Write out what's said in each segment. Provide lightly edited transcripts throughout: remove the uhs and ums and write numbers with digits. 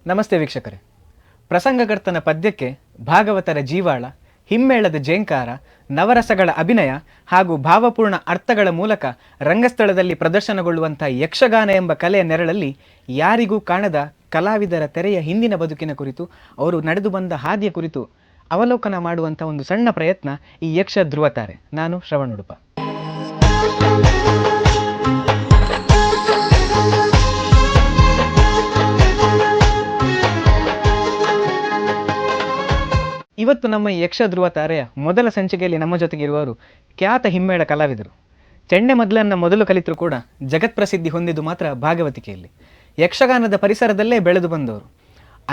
ನಮಸ್ತೆ ವೀಕ್ಷಕರೇ. ಪ್ರಸಂಗಕರ್ತನ ಪದ್ಯಕ್ಕೆ ಭಾಗವತರ ಜೀವಾಳ, ಹಿಮ್ಮೇಳದ ಜೇಂಕಾರ, ನವರಸಗಳ ಅಭಿನಯ ಹಾಗೂ ಭಾವಪೂರ್ಣ ಅರ್ಥಗಳ ಮೂಲಕ ರಂಗಸ್ಥಳದಲ್ಲಿ ಪ್ರದರ್ಶನಗೊಳ್ಳುವಂಥ ಯಕ್ಷಗಾನ ಎಂಬ ಕಲೆಯ ನೆರಳಲ್ಲಿ ಯಾರಿಗೂ ಕಾಣದ ಕಲಾವಿದರ ತೆರೆಯ ಹಿಂದಿನ ಬದುಕಿನ ಕುರಿತು, ಅವರು ನಡೆದು ಬಂದ ಹಾದಿಯ ಕುರಿತು ಅವಲೋಕನ ಮಾಡುವಂಥ ಒಂದು ಸಣ್ಣ ಪ್ರಯತ್ನ ಈ ಯಕ್ಷ ಧ್ರುವತಾರೆ. ನಾನು ಶ್ರವಣ ಉಡುಪ. ಇವತ್ತು ನಮ್ಮ ಈ ಯಕ್ಷ ಧ್ರುವ ತಾರೆಯ ಮೊದಲ ಸಂಚಿಕೆಯಲ್ಲಿ ನಮ್ಮ ಜೊತೆಗಿರುವವರು ಖ್ಯಾತ ಹಿಮ್ಮೇಳ ಕಲಾವಿದರು. ಚೆಂಡೆ ಮೊದಲನ್ನು ಮೊದಲು ಕಲಿತರು ಕೂಡ ಜಗತ್ಪ್ರಸಿದ್ಧಿ ಹೊಂದಿದ್ದು ಮಾತ್ರ ಭಾಗವತಿಕೆಯಲ್ಲಿ. ಯಕ್ಷಗಾನದ ಪರಿಸರದಲ್ಲೇ ಬೆಳೆದು ಬಂದವರು.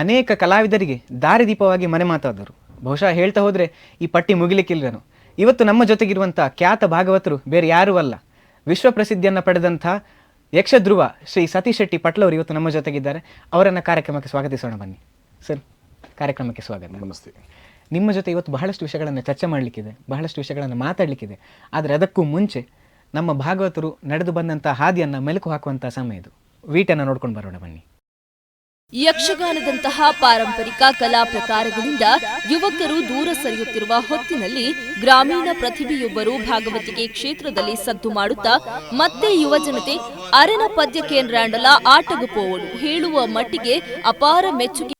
ಅನೇಕ ಕಲಾವಿದರಿಗೆ ದಾರಿದೀಪವಾಗಿ ಮನೆ ಮಾತಾದವರು. ಬಹುಶಃ ಹೇಳ್ತಾ ಹೋದರೆ ಈ ಪಟ್ಟಿ ಮುಗಿಲಿಕ್ಕಿಲ್ವೇನು. ಇವತ್ತು ನಮ್ಮ ಜೊತೆಗಿರುವಂಥ ಖ್ಯಾತ ಭಾಗವತರು ಬೇರೆ ಯಾರೂ ಅಲ್ಲ, ವಿಶ್ವಪ್ರಸಿದ್ಧಿಯನ್ನು ಪಡೆದಂಥ ಯಕ್ಷ ಧ್ರುವ ಶ್ರೀ ಸತೀಶ್ ಶೆಟ್ಟಿ ಪಟ್ಲವರು ಇವತ್ತು ನಮ್ಮ ಜೊತೆಗಿದ್ದಾರೆ. ಅವರನ್ನು ಕಾರ್ಯಕ್ರಮಕ್ಕೆ ಸ್ವಾಗತಿಸೋಣ. ಬನ್ನಿ ಸರ್, ಕಾರ್ಯಕ್ರಮಕ್ಕೆ ಸ್ವಾಗತ. ನಮಸ್ತೆ. ನಿಮ್ಮ ಜೊತೆ ಇವತ್ತು ಬಹಳಷ್ಟು ವಿಷಯಗಳನ್ನು ಚರ್ಚೆ ಮಾಡಲಿಕ್ಕಿದೆ, ಬಹಳಷ್ಟು ವಿಷಯಗಳನ್ನು ಮಾತಾಡಲಿಕ್ಕಿದೆ. ಆದರೆ ಅದಕ್ಕೂ ಮುಂಚೆ ನಮ್ಮ ಭಾಗವತರು ನಡೆದು ಬಂದಂಥ ಹಾದಿಯನ್ನು ಮೆಲುಕು ಹಾಕುವಂಥ ಸಮಯ ಇದು. ವೀಟನ್ನು ನೋಡ್ಕೊಂಡು ಬರೋಣ ಬನ್ನಿ. ಯಕ್ಷಗಾನದಂತಹ ಪಾರಂಪರಿಕ ಕಲಾ ಪ್ರಕಾರಗಳಿಂದ ಯುವಕರು ದೂರ ಸರಿಯುತ್ತಿರುವ ಹೊತ್ತಿನಲ್ಲಿ ಗ್ರಾಮೀಣ ಪ್ರತಿಭೆಯೊಬ್ಬರು ಭಾಗವತಿಕೆ ಕ್ಷೇತ್ರದಲ್ಲಿ ಸದ್ದು ಮಾಡುತ್ತಾ ಮತ್ತೆ ಯುವಜನತೆ ಅರೆನ ಪದ್ಯ ಕೇಂದ್ರಾಂಡಲ ಆಟಗಪೋವಳು ಹೇಳುವ ಮಟ್ಟಿಗೆ ಅಪಾರ ಮೆಚ್ಚುಗೆ.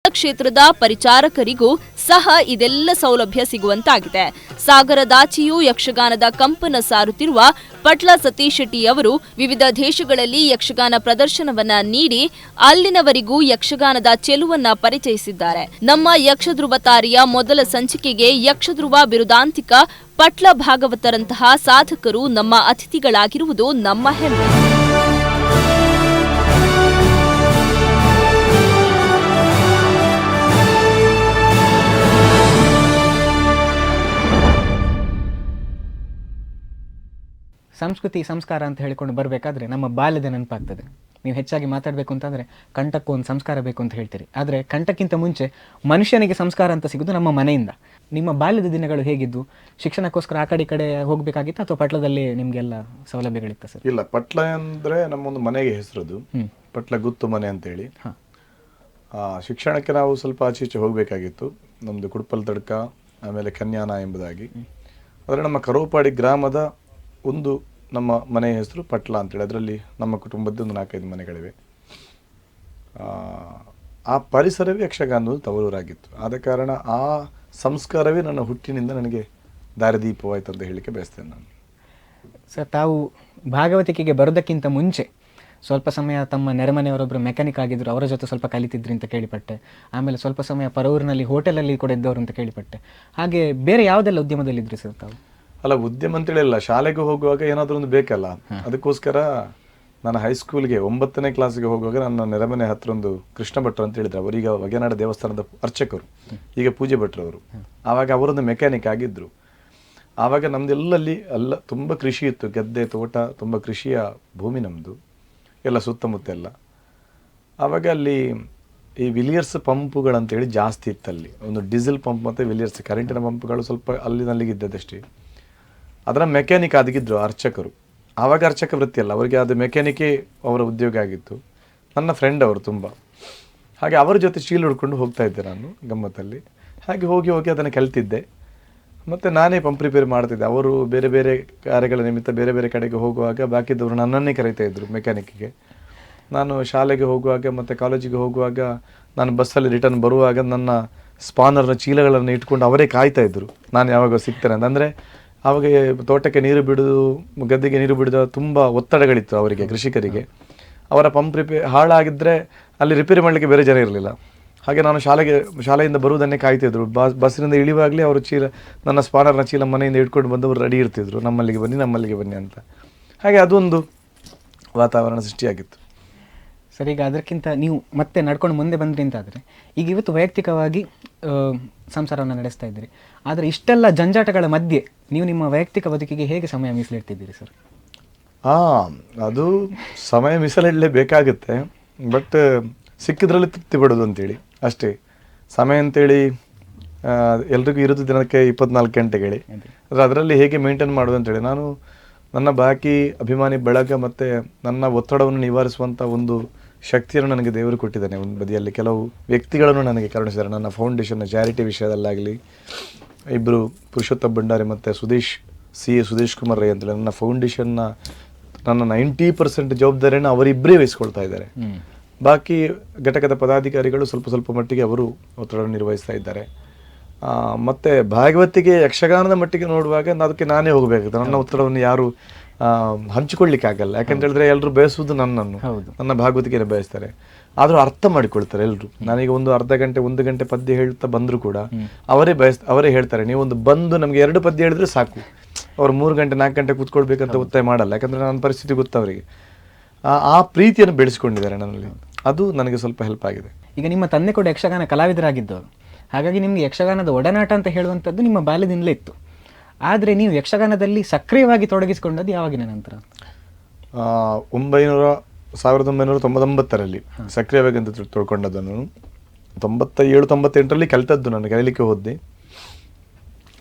ಕ್ಷೇತ್ರದ ಪರಿಚಾರಕರಿಗೂ ಸಹ ಇದೆಲ್ಲ ಸೌಲಭ್ಯ ಸಿಗುವಂತಾಗಿದೆ. ಸಾಗರದಾಚೆಯೂ ಯಕ್ಷಗಾನದ ಕಂಪನ ಸಾರುತ್ತಿರುವ ಪಟ್ಲ ಸತೀಶ್ ಶೆಟ್ಟಿ ಅವರು ವಿವಿಧ ದೇಶಗಳಲ್ಲಿ ಯಕ್ಷಗಾನ ಪ್ರದರ್ಶನವನ್ನ ನೀಡಿ ಅಲ್ಲಿನವರಿಗೂ ಯಕ್ಷಗಾನದ ಚೆಲುವನ್ನ ಪರಿಚಯಿಸಿದ್ದಾರೆ. ನಮ್ಮ ಯಕ್ಷಧ್ರುವ ತಾರೆಯ ಮೊದಲ ಸಂಚಿಕೆಗೆ ಯಕ್ಷಧ್ರುವ ಬಿರುದಾಂತಿಕ ಪಟ್ಲ ಭಾಗವತರಂತಹ ಸಾಧಕರು ನಮ್ಮ ಅತಿಥಿಗಳಾಗಿರುವುದು ನಮ್ಮ ಹೆಮ್ಮೆ. ಸಂಸ್ಕೃತಿ ಸಂಸ್ಕಾರ ಅಂತ ಹೇಳಿಕೊಂಡು ಬರಬೇಕಾದ್ರೆ ನಮ್ಮ ಬಾಲ್ಯದ ನೆನಪಾಗ್ತದೆ. ನೀವು ಹೆಚ್ಚಾಗಿ ಮಾತಾಡಬೇಕು ಅಂತಂದರೆ ಕಂಠಕ್ಕೂ ಒಂದು ಸಂಸ್ಕಾರ ಬೇಕು ಅಂತ ಹೇಳ್ತೀರಿ. ಆದರೆ ಕಂಠಕ್ಕಿಂತ ಮುಂಚೆ ಮನುಷ್ಯನಿಗೆ ಸಂಸ್ಕಾರ ಅಂತ ಸಿಗೋದು ನಮ್ಮ ಮನೆಯಿಂದ. ನಿಮ್ಮ ಬಾಲ್ಯದ ದಿನಗಳು ಹೇಗಿದ್ದು? ಶಿಕ್ಷಣಕ್ಕೋಸ್ಕರ ಆ ಕಡೆ ಹೋಗಬೇಕಾಗಿತ್ತು ಅಥವಾ ಪಟ್ಲದಲ್ಲಿ ನಿಮಗೆಲ್ಲ ಸೌಲಭ್ಯಗಳಿತ್ತ ಸರ್? ಇಲ್ಲ, ಪಟ್ಲ ಅಂದರೆ ನಮ್ಮೊಂದು ಮನೆಗೆ ಹೆಸರದು, ಪಟ್ಲ ಗುತ್ತು ಮನೆ ಅಂತೇಳಿ. ಶಿಕ್ಷಣಕ್ಕೆ ನಾವು ಸ್ವಲ್ಪ ಆಚೀಚೆ ಹೋಗಬೇಕಾಗಿತ್ತು. ನಮ್ಮದು ಕುಡುಪಲ್ ತಡ್ಕ, ಆಮೇಲೆ ಕನ್ಯಾನ ಎಂಬುದಾಗಿ. ಆದರೆ ನಮ್ಮ ಕರೋಪಾಡಿ ಗ್ರಾಮದ ಒಂದು ನಮ್ಮ ಮನೆಯ ಹೆಸರು ಪಟ್ಲ ಅಂತೇಳಿ. ಅದರಲ್ಲಿ ನಮ್ಮ ಕುಟುಂಬದ ಒಂದು 4-5 ಮನೆಗಳಿವೆ. ಆ ಪರಿಸರವೇ ಯಕ್ಷಗಾನದ ತವರೂರಾಗಿತ್ತು. ಆದ ಕಾರಣ ಆ ಸಂಸ್ಕಾರವೇ ನನ್ನ ಹುಟ್ಟಿನಿಂದ ನನಗೆ ದಾರಿದೀಪವಾಯಿತು ಅಂತ ಹೇಳಲಿಕ್ಕೆ ಬಯಸ್ತೇನೆ ನಾನು. ಸರ್, ತಾವು ಭಾಗವತಿಕೆಗೆ ಬರೋದಕ್ಕಿಂತ ಮುಂಚೆ ಸ್ವಲ್ಪ ಸಮಯ ತಮ್ಮ ನೆರೆಮನೆಯವರೊಬ್ಬರು ಮೆಕ್ಯಾನಿಕ್ ಆಗಿದ್ದರು, ಅವರ ಜೊತೆ ಸ್ವಲ್ಪ ಕಲಿತಿದ್ರಿ ಅಂತ ಕೇಳಿಪಟ್ಟೆ. ಆಮೇಲೆ ಸ್ವಲ್ಪ ಸಮಯ ಪರೂರಿನಲ್ಲಿ ಹೋಟೆಲಲ್ಲಿ ಕೂಡ ಇದ್ದವರು ಅಂತ ಕೇಳಿಪಟ್ಟೆ. ಹಾಗೆ ಬೇರೆ ಯಾವುದೆಲ್ಲ ಉದ್ಯಮದಲ್ಲಿದ್ರಿ ಸರ್ ತಾವು? ಅಲ್ಲ, ಉದ್ಯಮ ಅಂತೇಳಿ ಇಲ್ಲ, ಶಾಲೆಗೆ ಹೋಗುವಾಗ ಏನಾದರೂ ಒಂದು ಬೇಕಲ್ಲ. ಅದಕ್ಕೋಸ್ಕರ ನಾನು ಹೈಸ್ಕೂಲ್ಗೆ 9ನೇ ಕ್ಲಾಸಿಗೆ ಹೋಗುವಾಗ ನನ್ನ ನೆರೆಮನೆ ಹತ್ರ ಒಂದು ಕೃಷ್ಣ ಭಟ್ರು ಅಂತ ಹೇಳಿದ್ರು. ಅವರೀಗ ವಗೆನಾಡ ದೇವಸ್ಥಾನದ ಅರ್ಚಕರು, ಈಗ ಪೂಜೆ ಭಟ್ರು ಅವರು. ಆವಾಗ ಅವರೊಂದು ಮೆಕ್ಯಾನಿಕ್ ಆಗಿದ್ದರು. ಆವಾಗ ನಮ್ದೆಲ್ಲಲ್ಲಿ ತುಂಬ ಕೃಷಿ ಇತ್ತು, ಗದ್ದೆ ತೋಟ, ತುಂಬ ಕೃಷಿಯ ಭೂಮಿ ನಮ್ಮದು ಎಲ್ಲ ಸುತ್ತಮುತ್ತ ಎಲ್ಲ. ಆವಾಗ ಅಲ್ಲಿ ಈ ವಿಲಿಯರ್ಸ್ ಪಂಪುಗಳಂತೇಳಿ ಜಾಸ್ತಿ ಇತ್ತಲ್ಲಿ. ಒಂದು ಡೀಸೆಲ್ ಪಂಪ್ ಮತ್ತು ವಿಲಿಯರ್ಸ್ ಕರೆಂಟಿನ ಪಂಪ್ಗಳು ಸ್ವಲ್ಪ ಅಲ್ಲಿನಲ್ಲಿಗಿದ್ದದಷ್ಟೇ. ಅದರ ಮೆಕ್ಯಾನಿಕ್ ಆಗಿದ್ರು ಅರ್ಚಕರು. ಆವಾಗ ಅರ್ಚಕ ವೃತ್ತಿಯಲ್ಲ, ಅವರಿಗೆ ಅದು ಮೆಕ್ಯಾನಿಕೇ ಅವರ ಉದ್ಯೋಗ ಆಗಿತ್ತು. ನನ್ನ ಫ್ರೆಂಡ್ ಅವರು ತುಂಬ. ಹಾಗೆ ಅವರ ಜೊತೆ ಚೀಲ ಹಿಡ್ಕೊಂಡು ಹೋಗ್ತಾ ಇದ್ದೆ ನಾನು ಗಮ್ಮತ್ತಲ್ಲಿ. ಹಾಗೆ ಹೋಗಿ ಅದನ್ನು ಕಲಿತಿದ್ದೆ. ಮತ್ತು ನಾನೇ ಪಂಪ್ ರಿಪೇರ್ ಮಾಡ್ತಿದ್ದೆ. ಅವರು ಬೇರೆ ಬೇರೆ ಕಾರ್ಯಗಳ ನಿಮಿತ್ತ ಬೇರೆ ಬೇರೆ ಕಡೆಗೆ ಹೋಗುವಾಗ ಬಾಕಿದ್ದವರು ನನ್ನನ್ನೇ ಕರೀತಾ ಇದ್ದರು ಮೆಕ್ಯಾನಿಕ್ಗೆ. ನಾನು ಶಾಲೆಗೆ ಹೋಗುವಾಗ ಮತ್ತು ಕಾಲೇಜಿಗೆ ಹೋಗುವಾಗ, ನಾನು ಬಸ್ಸಲ್ಲಿ ರಿಟರ್ನ್ ಬರುವಾಗ ನನ್ನ ಸ್ಪಾನರ್ನ ಚೀಲಗಳನ್ನು ಇಟ್ಕೊಂಡು ಅವರೇ ಕಾಯ್ತಾ ಇದ್ದರು ನಾನು ಯಾವಾಗ ಸಿಗ್ತೇನೆ ಅಂತ. ಅಂದರೆ ಆವಾಗ ತೋಟಕ್ಕೆ ನೀರು ಬಿಡೋದು, ಗದ್ದೆಗೆ ನೀರು ಬಿಡೋದು ತುಂಬ ಒತ್ತಡಗಳಿತ್ತು ಅವರಿಗೆ, ಕೃಷಿಕರಿಗೆ. ಅವರ ಪಂಪ್ ಹಾಳಾಗಿದ್ದರೆ ಅಲ್ಲಿ ರಿಪೇರಿ ಮಾಡಲಿಕ್ಕೆ ಬೇರೆ ಜನ ಇರಲಿಲ್ಲ. ಹಾಗೆ ನಾನು ಶಾಲೆಯಿಂದ ಬರುವುದನ್ನೇ ಕಾಯ್ತಿದ್ರು. ಬಸ್ಸಿನಿಂದ ಇಳಿವಾಗಲೇ ಅವರು ನನ್ನ ಸ್ಪಾನರ್ನ ಚೀಲ ಮನೆಯಿಂದ ಇಟ್ಕೊಂಡು ಬಂದವರು ರೆಡಿ ಇರ್ತಿದ್ರು, ನಮ್ಮಲ್ಲಿಗೆ ಬನ್ನಿ ಅಂತ. ಹಾಗೆ ಅದೊಂದು ವಾತಾವರಣ ಸೃಷ್ಟಿಯಾಗಿತ್ತು. ಸರ್, ಈಗ ಅದಕ್ಕಿಂತ ನೀವು ಮತ್ತೆ ನಡ್ಕೊಂಡು ಮುಂದೆ ಬಂದ್ರಿ ಅಂತಾದರೆ, ಈಗ ಇವತ್ತು ವೈಯಕ್ತಿಕವಾಗಿ ಸಂಸಾರವನ್ನು ನಡೆಸ್ತಾ ಇದ್ದೀರಿ. ಆದರೆ ಇಷ್ಟೆಲ್ಲ ಜಂಜಾಟಗಳ ಮಧ್ಯೆ ನೀವು ನಿಮ್ಮ ವೈಯಕ್ತಿಕ ಬದುಕಿಗೆ ಹೇಗೆ ಸಮಯ ಮೀಸಲಿಡ್ತಿದ್ದೀರಿ ಸರ್? ಅದು ಸಮಯ ಮೀಸಲಿಡಲೇಬೇಕಾಗುತ್ತೆ. ಬಟ್ ಸಿಕ್ಕಿದ್ರಲ್ಲಿ ತೃಪ್ತಿ ಪಡೋದು ಅಂತೇಳಿ ಅಷ್ಟೇ. ಸಮಯ ಅಂತೇಳಿ ಎಲ್ರಿಗೂ ಇರೋದು ದಿನಕ್ಕೆ 24 ಗಂಟೆಗಳು. ಆದರೆ ಅದರಲ್ಲಿ ಹೇಗೆ ಮೇಂಟೈನ್ ಮಾಡೋದು ಅಂತೇಳಿ ನಾನು ನನ್ನ ಬಾಕಿ ಅಭಿಮಾನಿ ಬಳಗ ಮತ್ತು ನನ್ನ ಒತ್ತಡವನ್ನು ನಿವಾರಿಸುವಂಥ ಒಂದು ಶಕ್ತಿಯನ್ನು ನನಗೆ ದೇವರು ಕೊಟ್ಟಿದ್ದಾನೆ. ಒಂದು ಬದಿಯಲ್ಲಿ ಕೆಲವು ವ್ಯಕ್ತಿಗಳನ್ನು ನನಗೆ ಕರುಣಿಸಿದ್ದಾರೆ. ನನ್ನ ಫೌಂಡೇಶನ್ನ ಚಾರಿಟಿ ವಿಷಯದಲ್ಲಾಗಲಿ, ಇಬ್ಬರು ಪುರುಷೋತ್ತಮ ಭಂಡಾರಿ ಮತ್ತು ಸುದೇಶ್ ಕುಮಾರ್ ರೈ ಅಂತೇಳಿ ನನ್ನ ಫೌಂಡೇಶನ್ನ ನನ್ನ 90% ಜವಾಬ್ದಾರಿಯನ್ನು ಅವರಿಬ್ಬರೇ ವಹಿಸ್ಕೊಳ್ತಾ ಇದ್ದಾರೆ. ಬಾಕಿ ಘಟಕದ ಪದಾಧಿಕಾರಿಗಳು ಸ್ವಲ್ಪ ಮಟ್ಟಿಗೆ ಅವರು ಒತ್ತಡವನ್ನು ನಿರ್ವಹಿಸ್ತಾ ಇದ್ದಾರೆ. ಮತ್ತು ಭಾಗವತಿಗೆ ಯಕ್ಷಗಾನದ ಮಟ್ಟಿಗೆ ನೋಡುವಾಗ ಅದಕ್ಕೆ ನಾನೇ ಹೋಗಬೇಕಾಗುತ್ತೆ. ನನ್ನ ಒತ್ತಡವನ್ನು ಯಾರು ಹಂಚಿಕೊಳ್ಳಿಕ್ಕಾಗಲ್ಲ. ಯಾಕಂತ ಹೇಳಿದ್ರೆ ಎಲ್ಲರೂ ಬಯಸುವುದು ನನ್ನನ್ನು, ನನ್ನ ಭಾಗವತಿಗೆನೇ ಬಯಸ್ತಾರೆ. ಆದರೂ ಅರ್ಥ ಮಾಡಿಕೊಳ್ತಾರೆ ಎಲ್ಲರೂ. ನಾನೀಗ ಒಂದು ಅರ್ಧ ಗಂಟೆ 1 ಗಂಟೆ ಪದ್ಯ ಹೇಳ್ತಾ ಬಂದರೂ ಕೂಡ ಅವರೇ ಹೇಳ್ತಾರೆ, ನೀವೊಂದು ಬಂದು ನಮಗೆ 2 ಪದ್ಯ ಹೇಳಿದ್ರೆ ಸಾಕು. ಅವ್ರು 3 ಗಂಟೆ 4 ಗಂಟೆ ಕೂತ್ಕೊಳ್ಬೇಕಂತ ಒತ್ತಾಯ ಮಾಡಲ್ಲ. ಯಾಕಂದರೆ ನನ್ನ ಪರಿಸ್ಥಿತಿ ಗೊತ್ತು ಅವರಿಗೆ. ಆ ಪ್ರೀತಿಯನ್ನು ಬೆಳೆಸ್ಕೊಂಡಿದ್ದಾರೆ ನನ್ನಲ್ಲಿ. ಅದು ನನಗೆ ಸ್ವಲ್ಪ ಹೆಲ್ಪ್ ಆಗಿದೆ. ಈಗ ನಿಮ್ಮ ತಂದೆ ಕೂಡ ಯಕ್ಷಗಾನ ಕಲಾವಿದರಾಗಿದ್ದವರು, ಹಾಗಾಗಿ ನಿಮಗೆ ಯಕ್ಷಗಾನದ ಒಡನಾಟ ಅಂತ ಹೇಳುವಂಥದ್ದು ನಿಮ್ಮ ಬಾಲ್ಯದಿಂದಲೇ ಇತ್ತು. ಆದರೆ ನೀವು ಯಕ್ಷಗಾನದಲ್ಲಿ ಸಕ್ರಿಯವಾಗಿ ತೊಡಗಿಸಿಕೊಂಡದ್ದು ಯಾವಾಗಿನ ನಂತರ? 1999ರಲ್ಲಿ ಸಕ್ರಿಯವಾಗಿ ಅಂತ ತೊಳ್ಕೊಂಡದ್ದು ನಾನು. 97-98ರಲ್ಲಿ ಕಲಿತದ್ದು. ನಾನು ಕಲೀಲಿಕ್ಕೆ ಹೋದೆ.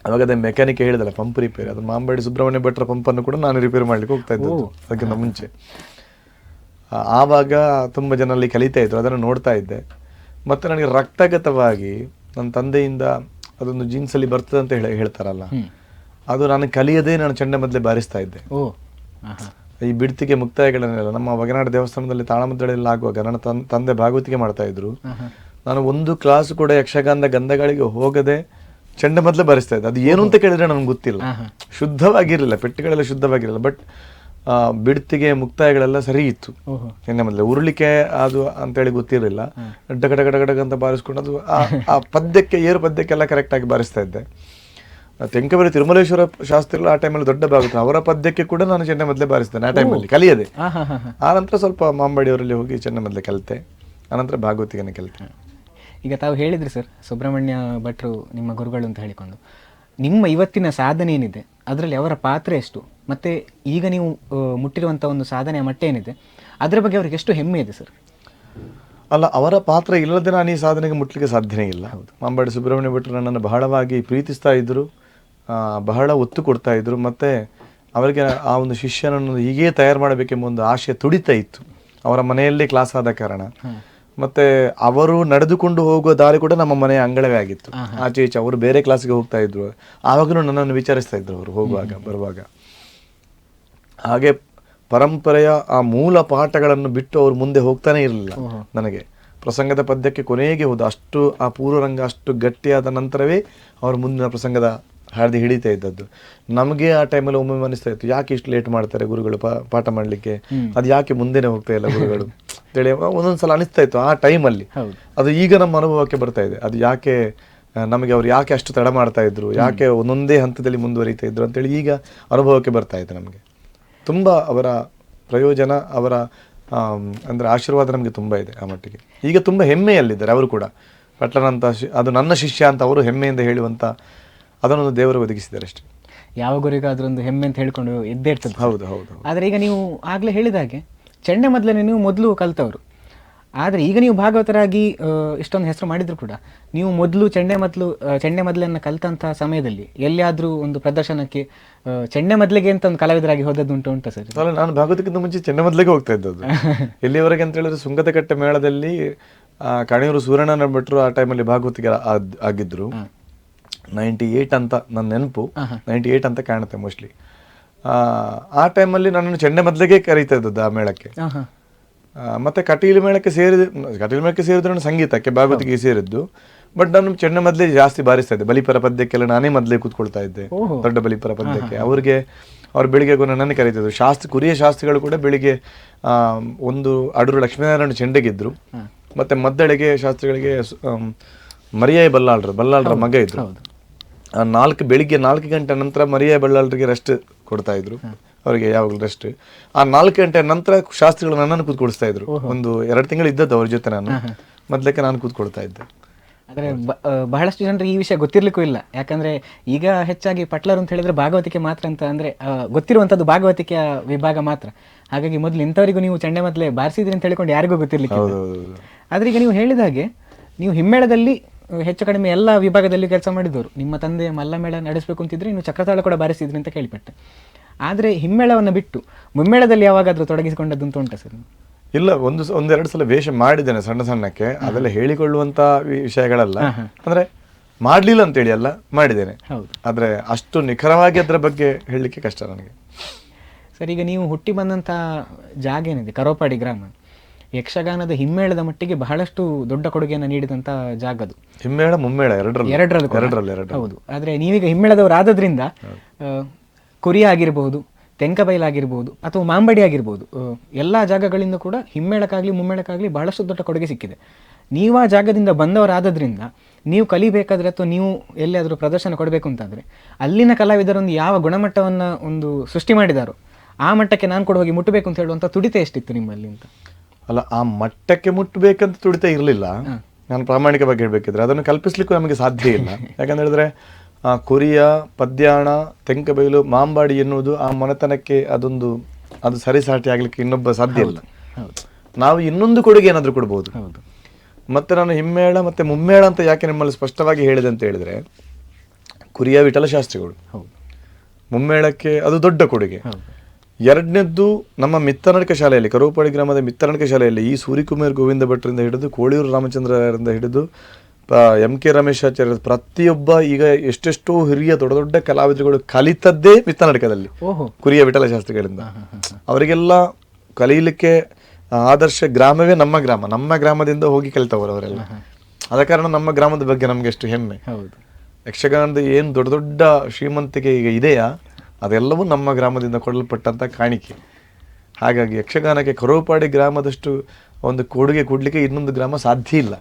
ಅವಾಗ ಅದೇ ಮೆಕ್ಯಾನಿಕ್ ಹೇಳಿದಲ್ಲ, ಪಂಪ್ ರಿಪೇರಿ, ಅದು ಮಾಂಬಾಡಿ ಸುಬ್ರಹ್ಮಣ್ಯ ಭಟ್ರ ಪಂಪನ್ನು ಕೂಡ ನಾನು ರಿಪೇರ್ ಮಾಡಲಿಕ್ಕೆ ಹೋಗ್ತಾ ಇದ್ದು ಅದಕ್ಕಿಂತ ಮುಂಚೆ. ಆವಾಗ ತುಂಬ ಜನ ಅಲ್ಲಿ ಕಲಿತಾ ಇದ್ರು, ಅದನ್ನು ನೋಡ್ತಾ ಇದ್ದೆ. ಮತ್ತು ನನಗೆ ರಕ್ತಗತವಾಗಿ ನನ್ನ ತಂದೆಯಿಂದ ಅದೊಂದು ಜೀನ್ಸಲ್ಲಿ ಬರ್ತದೆ ಅಂತ ಹೇಳ್ತಾರಲ್ಲ, ಅದು ನಾನು ಕಲಿಯದೇ ನಾನು ಚೆಂಡೆ ಮೊದಲೇ ಬಾರಿಸ್ತಾ ಇದ್ದೆ. ಈ ಬಿಡ್ತಿಗೆ ಮುಕ್ತಾಯಗಳನ್ನೆಲ್ಲ ನಮ್ಮ ವಗೆನಾಡ ದೇವಸ್ಥಾನದಲ್ಲಿ ತಾಳಮದ್ದಳೆಲ್ಲ ಆಗುವಾಗ ನನ್ನ ತಂದೆ ಭಾಗವತಿಗೆ ಮಾಡ್ತಾ ಇದ್ರು. ನಾನು ಒಂದು ಕ್ಲಾಸ್ ಕೂಡ ಯಕ್ಷಗಾನದ ಗಂಧಗಳಿಗೆ ಹೋಗದೆ ಚೆಂಡೆ ಮೊದಲೇ ಬಾರಿಸ್ತಾ ಇದ್ದೆ. ಅದು ಏನು ಅಂತ ಕೇಳಿದ್ರೆ ನನಗೆ ಗೊತ್ತಿಲ್ಲ, ಶುದ್ಧವಾಗಿರಲಿಲ್ಲ, ಪೆಟ್ಟಿಗಳೆಲ್ಲ ಶುದ್ಧವಾಗಿರಲಿಲ್ಲ. ಬಟ್ ಬಿಡ್ತಿಗೆ ಮುಕ್ತಾಯಗಳೆಲ್ಲ ಸರಿ ಇತ್ತು. ಚೆಂಡೆ ಮೊದಲೇ ಉರುಳಿಕೆ ಅದು ಅಂತೇಳಿ ಗೊತ್ತಿರಲಿಲ್ಲ. ಡಗಡ ಅಂತ ಬಾರಿಸ್ಕೊಂಡು ಅದು ಆ ಪದ್ಯಕ್ಕೆ ಏರು ಪದ್ಯಕ್ಕೆಲ್ಲ ಕರೆಕ್ಟಾಗಿ ಬಾರಿಸ್ತಾ ಇದ್ದೆ. ತೆಂಕಬೆಲೆ ತಿರುಮಲೇಶ್ವರ ಶಾಸ್ತ್ರಿಗಳು ಆ ಟೈಮಲ್ಲಿ ದೊಡ್ಡ ಭಾಗವತ, ಅವರ ಪದ್ಯಕ್ಕೆ ಕೂಡ ನಾನು ಚೆನ್ನ ಮೊದಲೇ ಬಾರಿಸ್ತೇನೆ ಆ ಟೈಮಲ್ಲಿ ಕಲಿಯದೆ. ಆ ನಂತರ ಸ್ವಲ್ಪ ಮಾಂಬಡಿಯವರಲ್ಲಿ ಹೋಗಿ ಚೆನ್ನ ಮೊದಲೇ ಕಲಿತೆ, ಆನಂತರ ಭಾಗವತಿಗೆನೆ ಕಲಿತೆ. ಈಗ ತಾವು ಹೇಳಿದ್ರಿ ಸರ್, ಸುಬ್ರಹ್ಮಣ್ಯ ಭಟ್ರು ನಿಮ್ಮ ಗುರುಗಳು ಅಂತ ಹೇಳಿಕೊಂಡು, ನಿಮ್ಮ ಇವತ್ತಿನ ಸಾಧನೆ ಏನಿದೆ ಅದರಲ್ಲಿ ಅವರ ಪಾತ್ರ ಎಷ್ಟು, ಮತ್ತು ಈಗ ನೀವು ಮುಟ್ಟಿರುವಂಥ ಒಂದು ಸಾಧನೆಯ ಮಟ್ಟ ಏನಿದೆ ಅದರ ಬಗ್ಗೆ ಅವ್ರಿಗೆ ಎಷ್ಟು ಹೆಮ್ಮೆ ಇದೆ ಸರ್? ಅಲ್ಲ, ಅವರ ಪಾತ್ರ ಇಲ್ಲದೆ ನಾನು ಈ ಸಾಧನೆಗೆ ಮುಟ್ಲಿಕ್ಕೆ ಸಾಧ್ಯನೇ ಇಲ್ಲ. ಮಾಂಬಾಡಿ ಸುಬ್ರಹ್ಮಣ್ಯ ಭಟ್ರು ನನ್ನನ್ನು ಬಹಳವಾಗಿ ಪ್ರೀತಿಸ್ತಾ ಇದ್ದರು, ಬಹಳ ಒತ್ತು ಕೊಡ್ತಾ ಇದ್ರು, ಮತ್ತು ಅವರಿಗೆ ಆ ಒಂದು ಶಿಷ್ಯನನ್ನು ಹೀಗೇ ತಯಾರು ಮಾಡಬೇಕೆಂಬ ಒಂದು ಆಶೆ ತುಡಿತಾ ಇತ್ತು. ಅವರ ಮನೆಯಲ್ಲೇ ಕ್ಲಾಸ್ ಆದ ಕಾರಣ, ಮತ್ತೆ ಅವರು ನಡೆದುಕೊಂಡು ಹೋಗುವ ದಾರಿ ಕೂಡ ನಮ್ಮ ಮನೆಯ ಅಂಗಳವೇ ಆಗಿತ್ತು. ಆಚೆ ಈಚೆ ಅವರು ಬೇರೆ ಕ್ಲಾಸಿಗೆ ಹೋಗ್ತಾ ಇದ್ರು, ಆವಾಗಲೂ ನನ್ನನ್ನು ವಿಚಾರಿಸ್ತಾ ಇದ್ರು ಅವರು ಹೋಗುವಾಗ ಬರುವಾಗ. ಹಾಗೆ ಪರಂಪರೆಯ ಆ ಮೂಲ ಪಾಠಗಳನ್ನು ಬಿಟ್ಟು ಅವರು ಮುಂದೆ ಹೋಗ್ತಾನೆ ಇರಲಿಲ್ಲ. ನನಗೆ ಪ್ರಸಂಗದ ಪದ್ಯಕ್ಕೆ ಕೊನೆಗೆ ಹೋದ ಅಷ್ಟು ಆ ಪೂರ್ವರಂಗ ಅಷ್ಟು ಗಟ್ಟಿಯಾದ ನಂತರವೇ ಅವರು ಮುಂದಿನ ಪ್ರಸಂಗದ ಹಾದಿ ಹಿಡಿತಾ ಇದ್ದದ್ದು. ನಮಗೆ ಆ ಟೈಮಲ್ಲಿ ಒಮ್ಮೊಮ್ಮೆ ಅನಿಸ್ತಾ ಇತ್ತು, ಯಾಕೆ ಇಷ್ಟು ಲೇಟ್ ಮಾಡ್ತಾರೆ ಗುರುಗಳು ಪಾಠ ಮಾಡಲಿಕ್ಕೆ, ಅದು ಯಾಕೆ ಮುಂದೆನೆ ಹೋಗ್ತಾ ಇಲ್ಲ ಗುರುಗಳು ಅಂತೇಳಿ ಒಂದೊಂದ್ಸಲ ಅನಿಸ್ತಾ ಇತ್ತು ಆ ಟೈಮಲ್ಲಿ. ಅದು ಈಗ ನಮ್ಮ ಅನುಭವಕ್ಕೆ ಬರ್ತಾ ಇದೆ, ಅದು ಯಾಕೆ ನಮಗೆ ಅವ್ರು ಯಾಕೆ ಅಷ್ಟು ತಡ ಮಾಡ್ತಾ ಇದ್ರು, ಯಾಕೆ ಒಂದೊಂದೇ ಹಂತದಲ್ಲಿ ಮುಂದುವರಿತಾ ಇದ್ರು ಅಂತೇಳಿ ಈಗ ಅನುಭವಕ್ಕೆ ಬರ್ತಾ ಇದೆ ನಮಗೆ. ತುಂಬ ಅವರ ಪ್ರಯೋಜನ, ಅವರ ಅಂದರೆ ಆಶೀರ್ವಾದ ನಮಗೆ ತುಂಬ ಇದೆ ಆ ಮಟ್ಟಿಗೆ. ಈಗ ತುಂಬ ಹೆಮ್ಮೆಯಲ್ಲಿದ್ದಾರೆ ಅವರು ಕೂಡ. ಪಟ್ಲನಂತ ಅದು ನನ್ನ ಶಿಷ್ಯ ಅಂತ ಅವರು ಹೆಮ್ಮೆಯಿಂದ ಹೇಳುವಂಥ ಅದನ್ನೊಂದು ದೇವರು ಒದಗಿಸಿದ್ದಾರೆ ಅಷ್ಟೇ. ಯಾವ ಗುರಿಗಾದ್ರೂ ಒಂದು ಹೆಮ್ಮೆ ಅಂತ ಹೇಳ್ಕೊಂಡು ಇದ್ದೇ ಇರ್ತದೆ. ಹೌದು ಹೌದು. ಆದರೆ ಈಗ ನೀವು ಆಗಲೇ ಹೇಳಿದ ಹಾಗೆ ಚೆಂಡೆ ಮೊದಲೇ ನೀವು ಮೊದಲು ಕಲ್ತವರು, ಆದರೆ ಈಗ ನೀವು ಭಾಗವತರಾಗಿ ಇಷ್ಟೊಂದು ಹೆಸರು ಮಾಡಿದ್ರು ಕೂಡ ನೀವು ಮೊದಲು ಚೆಂಡೆ ಮೊದಲನ್ನು ಕಲಿತಂಥ ಸಮಯದಲ್ಲಿ ಎಲ್ಲಿಯಾದರೂ ಒಂದು ಪ್ರದರ್ಶನಕ್ಕೆ ಚೆಂಡೆ ಮೊದಲಿಗೆ ಅಂತ ಒಂದು ಕಲಾವಿದರಾಗಿ ಹೋದದ್ದು ಉಂಟಾ ಸರ್? ಅಲ್ಲ, ನಾನು ಭಾಗವತಕ್ಕಿಂತ ಮುಂಚೆ ಚೆಂಡೆ ಮೊದಲಿಗೆ ಹೋಗ್ತಾ ಇದ್ದದ್ದು. ಎಲ್ಲಿವರೆಗೆ ಅಂತ ಹೇಳಿದ್ರೆ ಸುಂಗದಕಟ್ಟೆ ಮೇಳದಲ್ಲಿ ಕಣಿಯೂರು ಸೂರ್ಯಣ್ಣ ಭಟ್ರು ಆ ಟೈಮಲ್ಲಿ ಭಾಗವತಿಗೆ ಆಗಿದ್ರು. 98 ಅಂತ ನನ್ನ ನೆನಪು, 98 ಅಂತ ಕಾಣುತ್ತೆ ಮೋಸ್ಟ್ಲಿ. ಆ ಟೈಮಲ್ಲಿ ನನ್ನನ್ನು ಚೆಂಡೆ ಮೊದಲಿಗೆ ಕರೀತಾ ಇದ್ದದ್ದು ಆ ಮೇಳಕ್ಕೆ. ಮತ್ತೆ ಕಟೀಲು ಮೇಳಕ್ಕೆ ಸೇರಿದ್ರು ನಾನು ಸಂಗೀತಕ್ಕೆ, ಭಾಗವತಿಗೆ ಸೇರಿದ್ದು. ಬಟ್ ನಾನು ಚೆಂಡೆ ಮೊದಲೇ ಜಾಸ್ತಿ ಬಾರಿಸ್ತಾ ಇದ್ದೆ. ಬಲಿಪರ ಪದ್ಯಕ್ಕೆಲ್ಲ ನಾನೇ ಮೊದಲೇ ಕೂತ್ಕೊಳ್ತಾ ಇದ್ದೆ, ದೊಡ್ಡ ಬಲಿಪರ ಪದ್ಯಕ್ಕೆ. ಅವ್ರು ಬೆಳಿಗ್ಗೆ ನನ್ನನ್ನೇ ಕರೀತಿದ್ರು. ಕುರಿಯ ಶಾಸ್ತ್ರಿಗಳು ಕೂಡ ಬೆಳಿಗ್ಗೆ ಒಂದು ಅಡೂರು ಲಕ್ಷ್ಮೀನಾರಾಯಣ ಚೆಂಡೆಗಿದ್ರು, ಮತ್ತೆ ಮದ್ದಳೆಗೆ ಶಾಸ್ತ್ರಿಗಳಿಗೆ ಮರಿಯಾಯಿ ಬಲ್ಲಾಳ್ರ ಮಗ ಇದ್ರು. ಬೆಳಿಗ್ಗೆ 4 ಗಂಟೆ ನಂತರ ಮರಿಯಾಯಿ ಬಲ್ಲಾಳ್ರಿಗೆ ರೆಸ್ಟ್ ಕೊಡ್ತಾ ಇದ್ರು, ಅವರಿಗೆ ಯಾವಾಗಲೂ ರೆಸ್ಟ್. ಆ 4 ಗಂಟೆ ನಂತರ ಶಾಸ್ತ್ರಿಗಳು ನನ್ನನ್ನು ಕೂತ್ಕೊಳಿಸ್ತಾ ಇದ್ರು. ಒಂದು 2 ತಿಂಗಳು ಇದ್ದದ್ದು ಅವ್ರ ಜೊತೆ ನಾನು. ಮೊದಲಕ್ಕೆ ನಾನು ಕೂತ್ಕೊಳ್ತಾ ಇದ್ದೆ. ಆದರೆ ಬಹಳಷ್ಟು ಜನರಿಗೆ ಈ ವಿಷಯ ಗೊತ್ತಿರ್ಲಿಕ್ಕೂ ಇಲ್ಲ. ಯಾಕಂದ್ರೆ ಈಗ ಹೆಚ್ಚಾಗಿ ಪಟ್ಲರು ಅಂತ ಹೇಳಿದ್ರೆ ಭಾಗವತಿಕೆ ಮಾತ್ರ ಅಂತ, ಅಂದ್ರೆ ಗೊತ್ತಿರುವಂತದ್ದು ಭಾಗವತಿಕೆಯ ವಿಭಾಗ ಮಾತ್ರ. ಹಾಗಾಗಿ ಮೊದಲು ಇಂಥವರಿಗೂ ನೀವು ಚೆಂಡೆ ಮೊದಲೇ ಬಾರಿಸಿದ್ರಿ ಅಂತ ಹೇಳಿಕೊಂಡು ಯಾರಿಗೂ ಗೊತ್ತಿರ್ಲಿಕ್ಕೆ. ಆದ್ರೆ ಈಗ ನೀವು ಹೇಳಿದ ಹಾಗೆ ನೀವು ಹಿಮ್ಮೇಳದಲ್ಲಿ ಹೆಚ್ಚು ಕಡಿಮೆ ಎಲ್ಲ ವಿಭಾಗದಲ್ಲಿ ಕೆಲಸ ಮಾಡಿದವರು. ನಿಮ್ಮ ತಂದೆ ಮಲ್ಲಮೇಳ ನಡೆಸಬೇಕು ಅಂತಿದ್ರೆ ನೀವು ಚಕ್ರತಾಳ ಕೂಡ ಬಾರಿಸಿದ್ರಿ ಅಂತ ಕೇಳಿಪಟ್ಟೆ. ಆದರೆ ಹಿಮ್ಮೇಳವನ್ನು ಬಿಟ್ಟು ಮುಮ್ಮೇಳದಲ್ಲಿ ಯಾವಾಗಾದ್ರೂ ತೊಡಗಿಸಿಕೊಂಡದ್ದು ಅಂತ ಉಂಟಾ ಸರ್? ಇಲ್ಲ, ಒಂದೆರಡು ಸಲ ವೇಷ ಮಾಡಿದ್ದೇನೆ ಸಣ್ಣಕ್ಕೆ. ಅದೆಲ್ಲ ಹೇಳಿಕೊಳ್ಳುವಂತ ವಿಷಯಗಳಲ್ಲ, ಅಂದ್ರೆ ಮಾಡ್ಲಿಲ್ಲ ಅಂತೇಳಿ ಅಲ್ಲ, ಮಾಡಿದ್ದೇನೆ. ಆದ್ರೆ ಅಷ್ಟು ನಿಖರವಾಗಿ ಅದರ ಬಗ್ಗೆ ಹೇಳಲಿಕ್ಕೆ ಕಷ್ಟ ನನಗೆ. ಸರ್, ಈಗ ನೀವು ಹುಟ್ಟಿ ಬಂದಂತ ಜಾಗ ಏನಿದೆ ಕರೋಪಾಡಿ ಗ್ರಾಮ, ಯಕ್ಷಗಾನದ ಹಿಮ್ಮೇಳದ ಮಟ್ಟಿಗೆ ಬಹಳಷ್ಟು ದೊಡ್ಡ ಕೊಡುಗೆಯನ್ನು ನೀಡಿದಂತ ಜಾಗ ಅದು. ಹಿಮ್ಮೇಳ ಮುಮ್ಮೇಳ ಎರಡರಲ್ಲೂ. ಹೌದು. ಆದ್ರೆ ನೀವೀಗ ಹಿಮ್ಮೇಳದವರು ಆದ್ರಿಂದ ಕುರಿಯ ಆಗಿರ್ಬಹುದು, ತೆಂಕಬೈಲಾಗಿರ್ಬೋದು ಅಥವಾ ಮಾಂಬಡಿ ಆಗಿರ್ಬೋದು, ಎಲ್ಲ ಜಾಗಗಳಿಂದ ಕೂಡ ಹಿಮ್ಮೇಳಕ್ಕಾಗಲಿ ಮುಮ್ಮೇಳಕ್ಕಾಗಲಿ ಬಹಳಷ್ಟು ದೊಡ್ಡ ಕೊಡುಗೆ ಸಿಕ್ಕಿದೆ. ನೀವು ಆ ಜಾಗದಿಂದ ಬಂದವರಾದ್ರಿಂದ ನೀವು ಕಲಿಬೇಕಾದ್ರೆ ಅಥವಾ ನೀವು ಎಲ್ಲಿಯಾದರೂ ಪ್ರದರ್ಶನ ಕೊಡಬೇಕು ಅಂತಂದರೆ ಅಲ್ಲಿನ ಕಲಾವಿದರೊಂದು ಯಾವ ಗುಣಮಟ್ಟವನ್ನು ಒಂದು ಸೃಷ್ಟಿ ಮಾಡಿದಾರೋ ಆ ಮಟ್ಟಕ್ಕೆ ನಾನು ಕೂಡ ಹೋಗಿ ಮುಟ್ಟಬೇಕು ಅಂತ ಹೇಳುವಂಥ ತುಡಿತ ಎಷ್ಟಿತ್ತು ನಿಮ್ಮಲ್ಲಿ ಅಂತ? ಅಲ್ಲ, ಆ ಮಟ್ಟಕ್ಕೆ ಮುಟ್ಟಬೇಕಂತ ತುಡಿತ ಇರಲಿಲ್ಲ. ನಾನು ಪ್ರಾಮಾಣಿಕವಾಗಿ ಹೇಳಬೇಕಿದ್ರೆ ಅದನ್ನು ಕಲ್ಪಿಸ್ಲಿಕ್ಕೂ ನಮಗೆ ಸಾಧ್ಯ ಇಲ್ಲ. ಯಾಕಂತ ಹೇಳಿದ್ರೆ ಕೊರಿಯ, ಪದ್ಯಾಣ, ತೆಂಕಬೈಲು, ಮಾಂಬಾಡಿ ಎನ್ನುವುದು ಆ ಮನೆತನಕ್ಕೆ ಅದು ಸರಿಸಾಟಿ ಆಗ್ಲಿಕ್ಕೆ ಇನ್ನೊಬ್ಬ ಸಾಧ್ಯ ಇಲ್ಲ. ನಾವು ಇನ್ನೊಂದು ಕೊಡುಗೆ ಏನಾದರೂ ಕೊಡ್ಬೋದು. ಮತ್ತೆ ನಾನು ಹಿಮ್ಮೇಳ ಮತ್ತೆ ಮುಮ್ಮೇಳ ಅಂತ ಯಾಕೆ ನಿಮ್ಮಲ್ಲಿ ಸ್ಪಷ್ಟವಾಗಿ ಹೇಳಿದೆ ಅಂತ ಹೇಳಿದ್ರೆ, ಕುರಿಯ ವಿಠಲ ಶಾಸ್ತ್ರಿಗಳು, ಮುಮ್ಮೇಳಕ್ಕೆ ಅದು ದೊಡ್ಡ ಕೊಡುಗೆ. ಎರಡನೇದ್ದು ನಮ್ಮ ಮಿತ್ತನಡ್ಕ ಶಾಲೆಯಲ್ಲಿ, ಕರೋಪಾಡಿ ಗ್ರಾಮದ ಮಿತ್ತನಡ್ಕ ಶಾಲೆಯಲ್ಲಿ ಈ ಸೂರ್ಯಕುಮಾರ್ ಗೋವಿಂದ ಭಟ್ರಿಂದ ಹಿಡಿದು ಕೋಳಿಯೂರು ರಾಮಚಂದ್ರರಿಂದ ಹಿಡಿದು MK ರಮೇಶಾಚಾರ್ಯ ಪ್ರತಿಯೊಬ್ಬ ಈಗ ಎಷ್ಟೆಷ್ಟೋ ಹಿರಿಯ ದೊಡ್ಡ ದೊಡ್ಡ ಕಲಾವಿದರುಗಳು ಕಲಿತದ್ದೇ ಮಿತ್ತನಡ್ಕದಲ್ಲಿ, ಕುರಿಯ ವಿಠಲ ಶಾಸ್ತ್ರಿಗಳಿಂದ. ಅವರಿಗೆಲ್ಲ ಕಲೀಲಿಕ್ಕೆ ಆದರ್ಶ ಗ್ರಾಮವೇ ನಮ್ಮ ಗ್ರಾಮದಿಂದ ಹೋಗಿ ಕಲಿತವರು ಅವರೆಲ್ಲ. ಆದ ಕಾರಣ ನಮ್ಮ ಗ್ರಾಮದ ಬಗ್ಗೆ ನಮ್ಗೆ ಎಷ್ಟು ಹೆಮ್ಮೆ. ಯಕ್ಷಗಾನದ ಏನು ದೊಡ್ಡ ದೊಡ್ಡ ಶ್ರೀಮಂತಿಕೆ ಈಗ ಇದೆಯಾ ಅದೆಲ್ಲವೂ ನಮ್ಮ ಗ್ರಾಮದಿಂದ ಕೊಡಲ್ಪಟ್ಟಂತ ಕಾಣಿಕೆ. ಹಾಗಾಗಿ ಯಕ್ಷಗಾನಕ್ಕೆ ಕರೋಪಾಡಿ ಗ್ರಾಮದಷ್ಟು ಒಂದು ಕೊಡುಗೆ ಕೊಡ್ಲಿಕ್ಕೆ ಇನ್ನೊಂದು ಗ್ರಾಮ ಸಾಧ್ಯ ಇಲ್ಲ.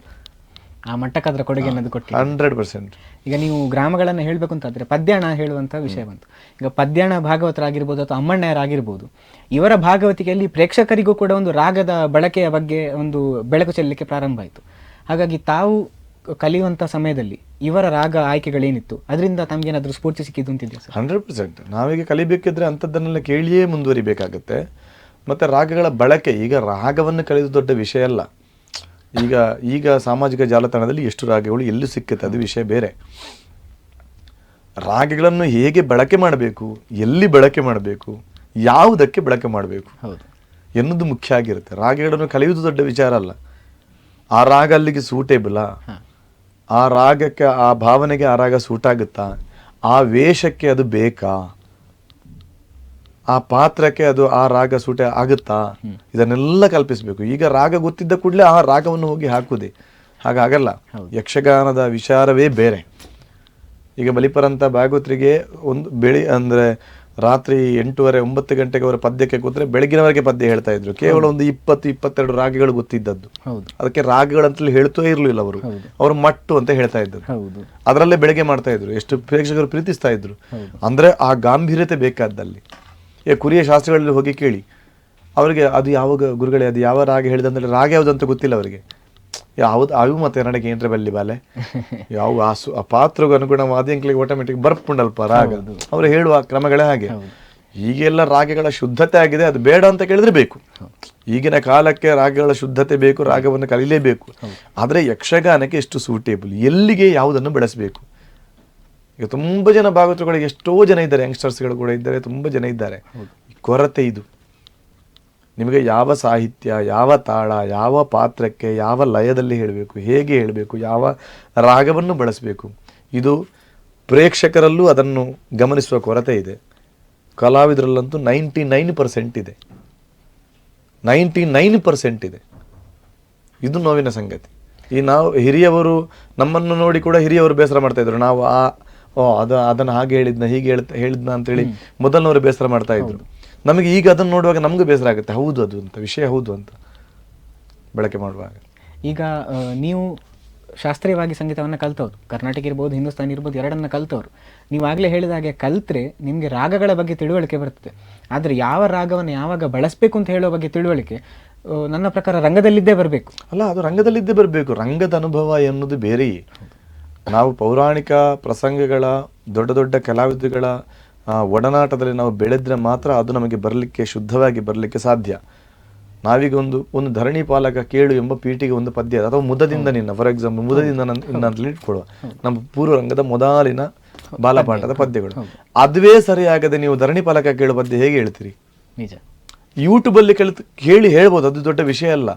ಆ ಮಟ್ಟಕ್ಕಾದ್ರ ಕೊಡುಗೆ ಅನ್ನೋದು ಕೊಟ್ಟು 100%. ಈಗ ನೀವು ಗ್ರಾಮಗಳನ್ನು ಹೇಳಬೇಕು ಅಂತಾದರೆ ಪದ್ಯಾಣ ಹೇಳುವಂಥ ವಿಷಯ ಬಂತು. ಈಗ ಪದ್ಯಾಣ ಭಾಗವತರಾಗಿರ್ಬೋದು ಅಥವಾ ಅಮ್ಮಣ್ಣಯರಾಗಿರ್ಬೋದು, ಇವರ ಭಾಗವತಿಕೆಯಲ್ಲಿ ಪ್ರೇಕ್ಷಕರಿಗೂ ಕೂಡ ಒಂದು ರಾಗದ ಬಳಕೆಯ ಬಗ್ಗೆ ಒಂದು ಬೆಳಕು ಚೆಲ್ಲಲಿಕ್ಕೆ ಪ್ರಾರಂಭ ಆಯಿತು. ಹಾಗಾಗಿ ತಾವು ಕಲಿಯುವಂಥ ಸಮಯದಲ್ಲಿ ಇವರ ರಾಗ ಆಯ್ಕೆಗಳೇನಿತ್ತು, ಅದರಿಂದ ತಮಗೇನಾದರೂ ಸ್ಫೂರ್ತಿ ಸಿಕ್ಕಿದ್ದು ಅಂತಿದೆಯಾ ಸರ್? 100%. ನಾವೀಗ ಕಲಿಬೇಕಿದ್ರೆ ಅಂಥದ್ದನ್ನೆಲ್ಲ ಕೇಳಿಯೇ ಮುಂದುವರಿಬೇಕಾಗತ್ತೆ. ಮತ್ತು ರಾಗಗಳ ಬಳಕೆ, ಈಗ ರಾಗವನ್ನು ಕಲಿಯೋದು ದೊಡ್ಡ ವಿಷಯ ಅಲ್ಲ. ಈಗ ಸಾಮಾಜಿಕ ಜಾಲತಾಣದಲ್ಲಿ ಎಷ್ಟು ರಾಗಗಳು ಎಲ್ಲಿ ಸಿಕ್ಕುತ್ತೆ ಅದು ವಿಷಯ ಬೇರೆ. ರಾಗಗಳನ್ನು ಹೇಗೆ ಬಳಕೆ ಮಾಡಬೇಕು, ಎಲ್ಲಿ ಬಳಕೆ ಮಾಡಬೇಕು, ಯಾವುದಕ್ಕೆ ಬಳಕೆ ಮಾಡಬೇಕು ಎನ್ನುವುದು ಮುಖ್ಯ ಆಗಿರುತ್ತೆ. ರಾಗಗಳನ್ನು ಕಲಿಯುವುದು ದೊಡ್ಡ ವಿಚಾರ ಅಲ್ಲ. ಆ ರಾಗ ಅಲ್ಲಿಗೆ ಸೂಟೇಬಲಾ, ಆ ರಾಗಕ್ಕೆ, ಆ ಭಾವನೆಗೆ ಆ ರಾಗ ಸೂಟ್ ಆಗುತ್ತಾ, ಆ ವೇಷಕ್ಕೆ ಅದು ಬೇಕಾ, ಆ ಪಾತ್ರಕ್ಕೆ ಅದು ಆ ರಾಗ ಸೂಟ ಆಗುತ್ತಾ, ಇದನ್ನೆಲ್ಲ ಕಲ್ಪಿಸಬೇಕು. ಈಗ ರಾಗ ಗೊತ್ತಿದ್ದ ಕೂಡಲೇ ಆ ರಾಗವನ್ನು ಹೋಗಿ ಹಾಕುವುದೇ, ಹಾಗಾಗಲ್ಲ. ಯಕ್ಷಗಾನದ ವಿಚಾರವೇ ಬೇರೆ. ಈಗ ಬಲಿಪರಂತ ಭಾಗವತರಿಗೆ ಅಂದರೆ ರಾತ್ರಿ 8:30-9 ಗಂಟೆಗೆ ಅವರ ಪದ್ಯಕ್ಕೆ ಕೂತ್ರೆ ಬೆಳಗಿನವರೆಗೆ ಪದ್ಯ ಹೇಳ್ತಾ ಇದ್ರು. ಕೇವಲ ಒಂದು 20-22 ರಾಗಗಳು ಗೊತ್ತಿದ್ದದ್ದು. ಅದಕ್ಕೆ ರಾಗಗಳಂತಲೇ ಹೇಳ್ತೇ ಇರಲಿಲ್ಲ ಅವರು ಮಟ್ಟು ಅಂತ ಹೇಳ್ತಾ ಇದ್ರು. ಅದರಲ್ಲೇ ಬೆಳಗ್ಗೆ ಮಾಡ್ತಾ ಇದ್ರು. ಎಷ್ಟು ಪ್ರೇಕ್ಷಕರು ಪ್ರೀತಿಸ್ತಾ ಇದ್ರು ಅಂದ್ರೆ ಆ ಗಾಂಭೀರ್ಯತೆ ಬೇಕಾದಲ್ಲಿ. ಕುರಿಯ ಶಾಸ್ತ್ರಗಳಲ್ಲಿ ಹೋಗಿ ಕೇಳಿ ಅವರಿಗೆ, ಅದು ಯಾವಾಗ ಗುರುಗಳೇ ಅದು ಯಾವ ರಾಗ ಹೇಳಿದಂದ್ರೆ ರಾಗ ಯಾವುದಂತ ಗೊತ್ತಿಲ್ಲ ಅವರಿಗೆ. ಯಾವ್ದು ಅವು ಮತ್ತೆ ನನಗೆ ಏನ್ರೆ ಬಲ್ಲಿ ಬಾಲೆ ಯಾವ ಆ ಪಾತ್ರಗೂ ಅನುಗುಣವಾದ ಅಂಕ್ಲಿಗೆ ಆಟೋಮೆಟಿಕ್ ಬರ್ಪುಂಡಲ್ಪ ರಾಗ, ಅವರು ಹೇಳುವ ಕ್ರಮಗಳೇ ಹಾಗೆ. ಈಗೆಲ್ಲ ರಾಗಗಳ ಶುದ್ಧತೆ ಆಗಿದೆ, ಅದು ಬೇಡ ಅಂತ ಕೇಳಿದ್ರೆ ಬೇಕು. ಈಗಿನ ಕಾಲಕ್ಕೆ ರಾಗಗಳ ಶುದ್ಧತೆ ಬೇಕು, ರಾಗವನ್ನು ಕಲಿಲೇಬೇಕು. ಆದರೆ ಯಕ್ಷಗಾನಕ್ಕೆ ಎಷ್ಟು ಸೂಟೇಬಲ್, ಎಲ್ಲಿಗೆ ಯಾವುದನ್ನು ಬೆಳೆಸಬೇಕು. ಈಗ ತುಂಬ ಜನ ಭಾಗವತರುಗಳಿಗೆ ಎಷ್ಟೋ ಜನ ಇದ್ದಾರೆ, ಯಂಗ್ಸ್ಟರ್ಸ್ಗಳು ಕೂಡ ಇದ್ದಾರೆ, ತುಂಬ ಜನ ಇದ್ದಾರೆ. ಕೊರತೆ ಇದು. ನಿಮಗೆ ಯಾವ ಸಾಹಿತ್ಯ, ಯಾವ ತಾಳ, ಯಾವ ಪಾತ್ರಕ್ಕೆ ಯಾವ ಲಯದಲ್ಲಿ ಹೇಳಬೇಕು, ಹೇಗೆ ಹೇಳಬೇಕು, ಯಾವ ರಾಗವನ್ನು ಬಳಸಬೇಕು, ಇದು ಪ್ರೇಕ್ಷಕರಲ್ಲೂ ಅದನ್ನು ಗಮನಿಸುವ ಕೊರತೆ ಇದೆ. ಕಲಾವಿದರಲ್ಲಂತೂ 99% ಇದೆ. 99% ಇದೆ. ಇದು ನೋವಿನ ಸಂಗತಿ. ಈ ನಾವು ಹಿರಿಯವರು ನಮ್ಮನ್ನು ನೋಡಿ ಕೂಡ ಹಿರಿಯವರು ಬೇಸರ ಮಾಡ್ತಾ ಇದ್ರು. ನಾವು ಅದನ್ನು ಹಾಗೆ ಹೇಳಿದ್ನ, ಹೀಗೆ ಹೇಳಿದ್ನ ಅಂತೇಳಿ ಮೊದಲನವರು ಬೇಸರ ಮಾಡ್ತಾ ಇದ್ರು. ನಮಗೆ ಈಗ ಅದನ್ನು ನೋಡುವಾಗ ನಮಗೂ ಬೇಸರ ಆಗುತ್ತೆ. ಹೌದು, ಅದು ಅಂತ ವಿಷಯ ಹೌದು ಅಂತ ಬಳಕೆ ಮಾಡುವಾಗ. ಈಗ ನೀವು ಶಾಸ್ತ್ರೀಯವಾಗಿ ಸಂಗೀತವನ್ನು ಕಲ್ತವ್ರು, ಕರ್ನಾಟಕ ಇರ್ಬೋದು, ಹಿಂದೂಸ್ತಾನಿ ಇರ್ಬೋದು, ಎರಡನ್ನ ಕಲ್ತವ್ರು. ನೀವು ಆಗಲೇ ಹೇಳಿದ ಹಾಗೆ ಕಲ್ತ್ರೆ ನಿಮಗೆ ರಾಗಗಳ ಬಗ್ಗೆ ತಿಳುವಳಿಕೆ ಬರ್ತದೆ. ಆದರೆ ಯಾವ ರಾಗವನ್ನು ಯಾವಾಗ ಬಳಸಬೇಕು ಅಂತ ಹೇಳೋ ಬಗ್ಗೆ ತಿಳುವಳಿಕೆ ನನ್ನ ಪ್ರಕಾರ ರಂಗದಲ್ಲಿದ್ದೇ ಬರಬೇಕು. ಅಲ್ಲ, ಅದು ರಂಗದಲ್ಲಿದ್ದೇ ಬರಬೇಕು. ರಂಗದ ಅನುಭವ ಎನ್ನುವುದು ಬೇರೆಯೇ. ನಾವು ಪೌರಾಣಿಕ ಪ್ರಸಂಗಗಳ ದೊಡ್ಡ ದೊಡ್ಡ ಕಲಾವಿದಗಳ ಒಡನಾಟದಲ್ಲಿ ನಾವು ಬೆಳೆದ್ರೆ ಮಾತ್ರ ಅದು ನಮಗೆ ಬರಲಿಕ್ಕೆ, ಶುದ್ಧವಾಗಿ ಬರಲಿಕ್ಕೆ ಸಾಧ್ಯ. ನಾವೀಗ ಒಂದು ಧರಣಿ ಪಾಲಕ ಕೇಳು ಎಂಬ ಪೀಠಿಗೆ ಒಂದು ಪದ್ಯ, ಅಥವಾ ಮುದದಿಂದ ನಿನ್ನ, ಫಾರ್ ಎಕ್ಸಾಂಪಲ್ ಮುದದಿಂದ ಅಂತ ಇಟ್ಕೊಳ್ಳುವ, ನಮ್ಮ ಪೂರ್ವರಂಗದ ಮೊದಲಿನ ಬಾಲಪಾಠದ ಪದ್ಯಗಳು. ಅದುವೇ ಸರಿಯಾಗದೆ ನೀವು ಧರಣಿ ಪಾಲಕ ಕೇಳು ಪದ್ಯ ಹೇಗೆ ಹೇಳ್ತೀರಿ? ನಿಜ. ಯೂಟ್ಯೂಬಲ್ಲಿ ಕೇಳಿ ಹೇಳ್ಬೋದು, ಅದು ದೊಡ್ಡ ವಿಷಯ ಅಲ್ಲ.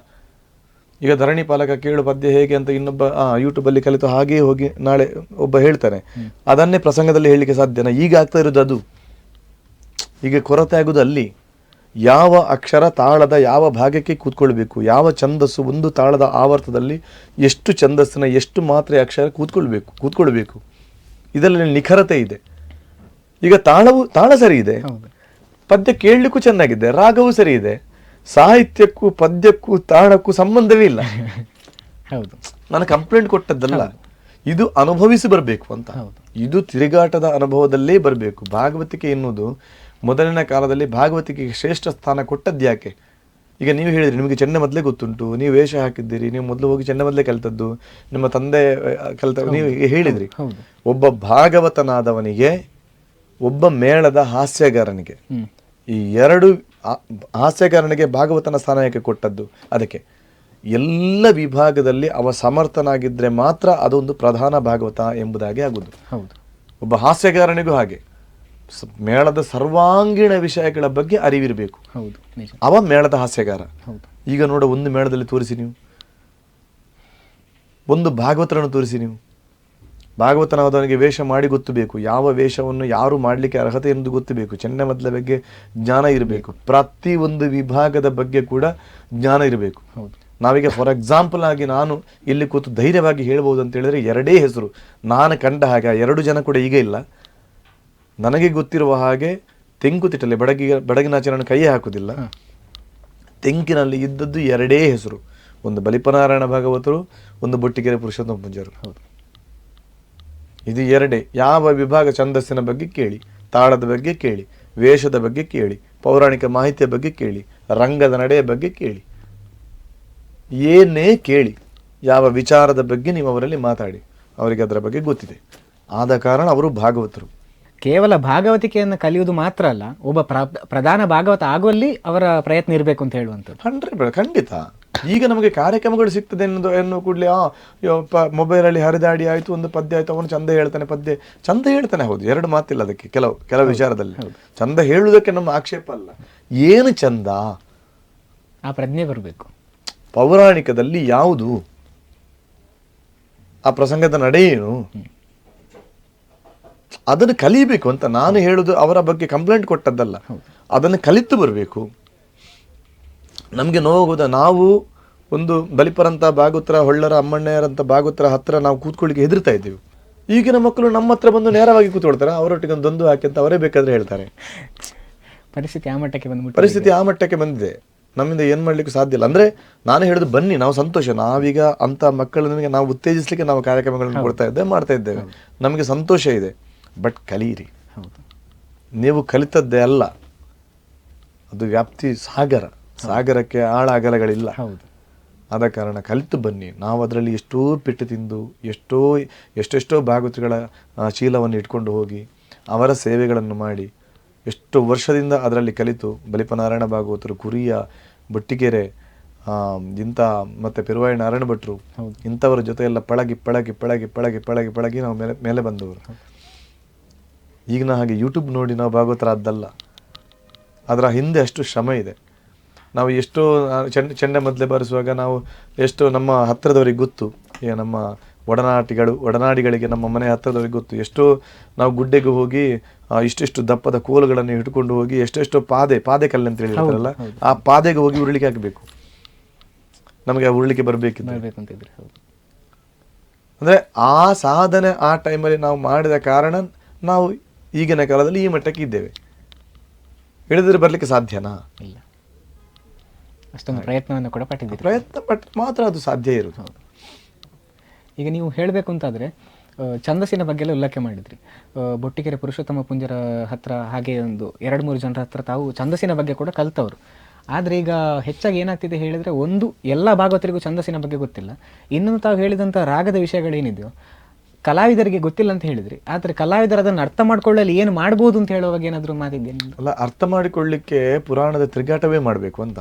ಈಗ ಧರಣಿ ಪಾಲಕ ಕೇಳು ಪದ್ಯ ಹೇಗೆ ಅಂತ ಇನ್ನೊಬ್ಬ ಯೂಟ್ಯೂಬಲ್ಲಿ ಕಲಿತು ಹಾಗೇ ಹೋಗಿ ನಾಳೆ ಒಬ್ಬ ಹೇಳ್ತಾನೆ, ಅದನ್ನೇ ಪ್ರಸಂಗದಲ್ಲಿ ಹೇಳಲಿಕ್ಕೆ ಸಾಧ್ಯನಾ? ಈಗ ಆಗ್ತಾ ಇರೋದು ಅದು. ಈಗ ಕೊರತೆ ಆಗೋದು ಅಲ್ಲಿ. ಯಾವ ಅಕ್ಷರ ತಾಳದ ಯಾವ ಭಾಗಕ್ಕೆ ಕೂತ್ಕೊಳ್ಬೇಕು, ಯಾವ ಛಂದಸ್ಸು ಒಂದು ತಾಳದ ಆವರ್ತದಲ್ಲಿ ಎಷ್ಟು ಛಂದಸ್ಸಿನ ಎಷ್ಟು ಮಾತ್ರೆ ಅಕ್ಷರ ಕೂತ್ಕೊಳ್ಬೇಕು, ಇದರಲ್ಲಿ ನಿಖರತೆ ಇದೆ. ಈಗ ತಾಳ ಸರಿ ಇದೆ, ಪದ್ಯ ಕೇಳಲಿಕ್ಕೂ ಚೆನ್ನಾಗಿದೆ, ರಾಗವೂ ಸರಿ ಇದೆ. ಸಾಹಿತ್ಯಕ್ಕೂ ಪದ್ಯಕ್ಕೂ ತಾಳಕ್ಕೂ ಸಂಬಂಧವೇ ಇಲ್ಲ. ಹೌದು, ನಾನು ಕಂಪ್ಲೇಂಟ್ ಕೊಟ್ಟದ್ದಲ್ಲ, ಇದು ಅನುಭವಿಸಿ ಬರಬೇಕು ಅಂತ. ಇದು ತಿರುಗಾಟದ ಅನುಭವದಲ್ಲೇ ಬರಬೇಕು. ಭಾಗವತಿಕೆ ಎನ್ನುವುದು ಮೊದಲಿನ ಕಾಲದಲ್ಲಿ ಭಾಗವತಿಕೆಗೆ ಶ್ರೇಷ್ಠ ಸ್ಥಾನ ಕೊಟ್ಟದ್ದು ಯಾಕೆ? ಈಗ ನೀವು ಹೇಳಿದ್ರಿ ನಿಮಗೆ ಚೆನ್ನ ಮೊದಲೇ ಗೊತ್ತುಂಟು, ನೀವು ವೇಷ ಹಾಕಿದ್ದೀರಿ, ನೀವು ಮೊದಲು ಹೋಗಿ ಚೆನ್ನ ಮೊದಲೇ ಕಲಿತದ್ದು, ನಿಮ್ಮ ತಂದೆ ಕಲಿತ, ನೀವು ಹೇಳಿದ್ರಿ. ಒಬ್ಬ ಭಾಗವತನಾದವನಿಗೆ, ಒಬ್ಬ ಮೇಳದ ಹಾಸ್ಯಗಾರನಿಗೆ, ಈ ಎರಡು ಹಾಸ್ಯಗಾರನಿಗೆ ಭಾಗವತನ ಸ್ಥಾನ ಯಾಕೆ ಕೊಟ್ಟದ್ದು? ಅದಕ್ಕೆ ಎಲ್ಲ ವಿಭಾಗದಲ್ಲಿ ಅವ ಸಮರ್ಥನಾಗಿದ್ದರೆ ಮಾತ್ರ ಅದೊಂದು ಪ್ರಧಾನ ಭಾಗವತ ಎಂಬುದಾಗಿ ಆಗುವುದು. ಒಬ್ಬ ಹಾಸ್ಯಗಾರನಿಗೂ ಹಾಗೆ ಮೇಳದ ಸರ್ವಾಂಗೀಣ ವಿಷಯಗಳ ಬಗ್ಗೆ ಅರಿವಿರಬೇಕು. ಅವ ಮೇಳದ ಹಾಸ್ಯಗಾರ. ಈಗ ನೋಡ, ಒಂದು ಮೇಳದಲ್ಲಿ ತೋರಿಸಿ ನೀವು, ಒಂದು ಭಾಗವತರನ್ನು ತೋರಿಸಿ ನೀವು, ಭಾಗವತನಾದವನಿಗೆ ವೇಷ ಮಾಡಿ ಗೊತ್ತಬೇಕು, ಯಾವ ವೇಷವನ್ನು ಯಾರು ಮಾಡಲಿಕ್ಕೆ ಅರ್ಹತೆ ಎಂದು ಗೊತ್ತಬೇಕು, ಚೆನ್ನ ಮೊದಲ ಬಗ್ಗೆ ಜ್ಞಾನ ಇರಬೇಕು, ಪ್ರತಿ ಒಂದು ವಿಭಾಗದ ಬಗ್ಗೆ ಕೂಡ ಜ್ಞಾನ ಇರಬೇಕು. ನಾವೀಗ ಫಾರ್ ಎಕ್ಸಾಂಪಲ್ ಆಗಿ ನಾನು ಇಲ್ಲಿ ಕೂತು ಧೈರ್ಯವಾಗಿ ಹೇಳ್ಬೋದು ಅಂತ ಹೇಳಿದ್ರೆ, ಎರಡೇ ಹೆಸರು ನಾನು ಕಂಡ ಹಾಗೆ, 2 ಜನ ಕೂಡ ಈಗ ಇಲ್ಲ, ನನಗೆ ಗೊತ್ತಿರುವ ಹಾಗೆ ತೆಂಕುತಿಟ್ಟಲ್ಲಿ ಬಡಗಿನಾಚರಣೆ ಕೈ ಹಾಕುವುದಿಲ್ಲ, ತೆಂಕಿನಲ್ಲಿ ಇದ್ದದ್ದು 2 ಹೆಸರು. ಒಂದು ಬಲಿಪನಾರಾಯಣ ಭಾಗವತರು, ಒಂದು ಬೊಟ್ಟಿಗೆರೆ ಪುರುಷೋತ್ತಮ ಪೂಜ್ಯರು. ಇದು ಎರಡೇ. ಯಾವ ವಿಭಾಗ ಛಂದಸ್ಸಿನ ಬಗ್ಗೆ ಕೇಳಿ, ತಾಳದ ಬಗ್ಗೆ ಕೇಳಿ, ವೇಷದ ಬಗ್ಗೆ ಕೇಳಿ, ಪೌರಾಣಿಕ ಮಾಹಿತಿಯ ಬಗ್ಗೆ ಕೇಳಿ, ರಂಗದ ನಡೆಯ ಬಗ್ಗೆ ಕೇಳಿ, ಏನೇ ಕೇಳಿ, ಯಾವ ವಿಚಾರದ ಬಗ್ಗೆ ನೀವು ಅವರಲ್ಲಿ ಮಾತಾಡಿ, ಅವರಿಗೆ ಅದರ ಬಗ್ಗೆ ಗೊತ್ತಿದೆ. ಆದ ಕಾರಣ ಅವರು ಭಾಗವತರು. ಕೇವಲ ಭಾಗವತಿಕೆಯನ್ನು ಕಲಿಯುವುದು ಮಾತ್ರ ಅಲ್ಲ, ಒಬ್ಬ ಪ್ರಧಾನ ಭಾಗವತ ಆಗುವಲ್ಲಿ ಅವರ ಪ್ರಯತ್ನ ಇರಬೇಕು ಅಂತ ಹೇಳುವಂಥದ್ದು. 100% ಖಂಡಿತ. ಈಗ ನಮಗೆ ಕಾರ್ಯಕ್ರಮಗಳು ಸಿಗ್ತದೆ ಎನ್ನುವ ಕೂಡಲೇ ಮೊಬೈಲಲ್ಲಿ ಹರಿದಾಡಿ ಆಯಿತು, ಒಂದು ಪದ್ಯ ಆಯಿತು, ಅವನು ಚಂದ ಹೇಳ್ತಾನೆ, ಪದ್ಯ ಚಂದ ಹೇಳ್ತಾನೆ, ಹೌದು, ಎರಡು ಮಾತಿಲ್ಲ ಅದಕ್ಕೆ. ಕೆಲವು ವಿಚಾರದಲ್ಲಿ ಚಂದ ಹೇಳುವುದಕ್ಕೆ ನಮ್ಮ ಆಕ್ಷೇಪ ಅಲ್ಲ. ಏನು ಚಂದ, ಆ ಪ್ರಜ್ಞೆ ಬರಬೇಕು. ಪೌರಾಣಿಕದಲ್ಲಿ ಯಾವುದು, ಆ ಪ್ರಸಂಗದ ನಡೆ ಏನು, ಅದನ್ನು ಕಲಿಬೇಕು ಅಂತ ನಾನು ಹೇಳುದು. ಅವರ ಬಗ್ಗೆ ಕಂಪ್ಲೇಂಟ್ ಕೊಟ್ಟದ್ದಲ್ಲ, ಅದನ್ನು ಕಲಿತು ಬರಬೇಕು. ನಮಗೆ ನೋವುದ, ನಾವು ಒಂದು ಬಲಿಪರಂತ ಭಾಗವತರ, ಹೊಳ್ಳರ, ಅಮ್ಮಣ್ಣಯ್ಯರಂತ ಭಾಗವತರ ಹತ್ರ ನಾವು ಕೂತ್ಕೊಳ್ಳಿಕ್ಕೆ ಹೆದರ್ತಾ ಇದ್ದೀವಿ. ಈಗಿನ ಮಕ್ಕಳು ನಮ್ಮ ಹತ್ರ ಬಂದು ನೇರವಾಗಿ ಕೂತ್ಕೊಳ್ತಾರೆ, ಅವರೊಟ್ಟಿಗೆ ಒಂದು ದೊಂದು ಹಾಕಿ ಅಂತ ಅವರೇ ಬೇಕಾದ್ರೆ ಹೇಳ್ತಾರೆ. ಪರಿಸ್ಥಿತಿ ಆ ಮಟ್ಟಕ್ಕೆ ಬಂದಿದೆ. ನಮ್ಮಿಂದ ಏನು ಮಾಡ್ಲಿಕ್ಕೆ ಸಾಧ್ಯ ಇಲ್ಲ. ಅಂದ್ರೆ ನಾನು ಹೇಳುದು, ಬನ್ನಿ, ನಾವು ಸಂತೋಷ. ನಾವೀಗ ಅಂತ ಮಕ್ಕಳನ್ನ ನಾವು ಉತ್ತೇಜಿಸ್ಲಿಕ್ಕೆ ನಾವು ಕಾರ್ಯಕ್ರಮಗಳನ್ನು ಮಾಡ್ತಾ ಇದ್ದೇವೆ. ನಮಗೆ ಸಂತೋಷ ಇದೆ. ಬಟ್ ಕಲೀರಿ. ನೀವು ಕಲಿತದ್ದೇ ಅಲ್ಲ, ಅದು ವ್ಯಾಪ್ತಿ ಸಾಗರಕ್ಕೆ ಆಳ ಅಗಲಗಳಿಲ್ಲ. ಆದ ಕಾರಣ ಕಲಿತು ಬನ್ನಿ. ನಾವು ಅದರಲ್ಲಿ ಎಷ್ಟೋ ಪೆಟ್ಟು ತಿಂದು ಎಷ್ಟೆಷ್ಟೋ ಭಾಗವತಗಳ ಚೀಲವನ್ನು ಇಟ್ಕೊಂಡು ಹೋಗಿ ಅವರ ಸೇವೆಗಳನ್ನು ಮಾಡಿ ಎಷ್ಟು ವರ್ಷದಿಂದ ಅದರಲ್ಲಿ ಕಲಿತು ಬಲಿಪನಾರಾಯಣ ಭಾಗವತರು, ಕುರಿಯ, ಬೊಟ್ಟಿಗೆರೆ, ಇಂಥ ಮತ್ತೆ ಪೆರುವಾಯಿ ನಾರಾಯಣ ಭಟ್ರು, ಇಂಥವರ ಜೊತೆ ಎಲ್ಲ ಪಳಗಿ ನಾವು ಮೇಲೆ ಬಂದವರು. ಈಗಿನ ಹಾಗೆ ಯೂಟ್ಯೂಬ್ ನೋಡಿ ನಾವು ಭಾಗವತರಾದ್ದಲ್ಲ. ಅದರ ಹಿಂದೆ ಅಷ್ಟು ಶ್ರಮ ಇದೆ. ನಾವು ಎಷ್ಟೋ ಚೆಂಡೆ ಮೊದಲೇ ಬಾರಿಸುವಾಗ ನಾವು ಎಷ್ಟೋ ನಮ್ಮ ಹತ್ತಿರದವರಿಗೆ ಗೊತ್ತು, ಈಗ ನಮ್ಮ ಒಡನಾಡಿಗಳಿಗೆ, ನಮ್ಮ ಮನೆ ಹತ್ತಿರದವರಿಗೆ ಗೊತ್ತು. ಎಷ್ಟೋ ನಾವು ಗುಡ್ಡೆಗೆ ಹೋಗಿ ಇಷ್ಟಿಷ್ಟು ದಪ್ಪದ ಕೋಲುಗಳನ್ನು ಹಿಡ್ಕೊಂಡು ಹೋಗಿ ಎಷ್ಟೆಷ್ಟೋ ಪಾದೆ ಕಲ್ಲು ಅಂತ ಹೇಳಿರ್ತಾರಲ್ಲ, ಆ ಪಾದೆಗೆ ಹೋಗಿ ಉರುಳಿಕೆ ಹಾಕಬೇಕು. ನಮಗೆ ಆ ಉರುಳಿಕೆ ಬರಬೇಕಿದ್ರೆ, ಅಂದ್ರೆ ಆ ಸಾಧನೆ ಆ ಟೈಮಲ್ಲಿ ನಾವು ಮಾಡಿದ ಕಾರಣ ನಾವು ಈಗಿನ ಕಾಲದಲ್ಲಿ ಈ ಮಟ್ಟಕ್ಕೆ ಇದ್ದೇವೆ. ಇಳಿದ್ರೆ ಬರ್ಲಿಕ್ಕೆ ಸಾಧ್ಯನಾ? ಇಲ್ಲ. ಅಷ್ಟೊಂದು ಪ್ರಯತ್ನವನ್ನು ಕೂಡ ಪಟ್ಟಿದ್ದೀರಿ. ಪ್ರಯತ್ನ ಪಟ್ಟು ಮಾತ್ರ ಅದು ಸಾಧ್ಯ ಇರೋದು. ಈಗ ನೀವು ಹೇಳಬೇಕು ಅಂತಾದರೆ ಛಂದಸ್ಸಿನ ಬಗ್ಗೆ ಎಲ್ಲ ಉಲ್ಲೇಖ ಮಾಡಿದ್ರಿ. ಬೊಟ್ಟಿಗೆರೆ ಪುರುಷೋತ್ತಮ ಪುಂಜರ ಹತ್ರ ಹಾಗೆ ಒಂದು 2-3 ಜನರ ಹತ್ರ ತಾವು ಛಂದಸ್ಸಿನ ಬಗ್ಗೆ ಕೂಡ ಕಲ್ತವರು. ಆದರೆ ಈಗ ಹೆಚ್ಚಾಗಿ ಏನಾಗ್ತಿದೆ ಹೇಳಿದರೆ, ಒಂದು ಎಲ್ಲ ಭಾಗವತರಿಗೂ ಛಂದಸ್ಸಿನ ಬಗ್ಗೆ ಗೊತ್ತಿಲ್ಲ. ಇನ್ನೊಂದು ತಾವು ಹೇಳಿದಂಥ ರಾಗದ ವಿಷಯಗಳೇನಿದೆಯೋ ಕಲಾವಿದರಿಗೆ ಗೊತ್ತಿಲ್ಲ ಅಂತ ಹೇಳಿದ್ರಿ. ಆದರೆ ಕಲಾವಿದರು ಅದನ್ನು ಅರ್ಥ ಮಾಡ್ಕೊಳ್ಳಲು ಏನು ಮಾಡ್ಬೋದು ಅಂತ ಹೇಳುವಾಗ ಏನಾದರೂ ಮಾತಿದ್ದೇನೆ? ಅಲ್ಲ, ಅರ್ಥ ಮಾಡಿಕೊಳ್ಳಿಕ್ಕೆ ಪುರಾಣದ ತಿರುಗಾಟವೇ ಮಾಡಬೇಕು ಅಂತ.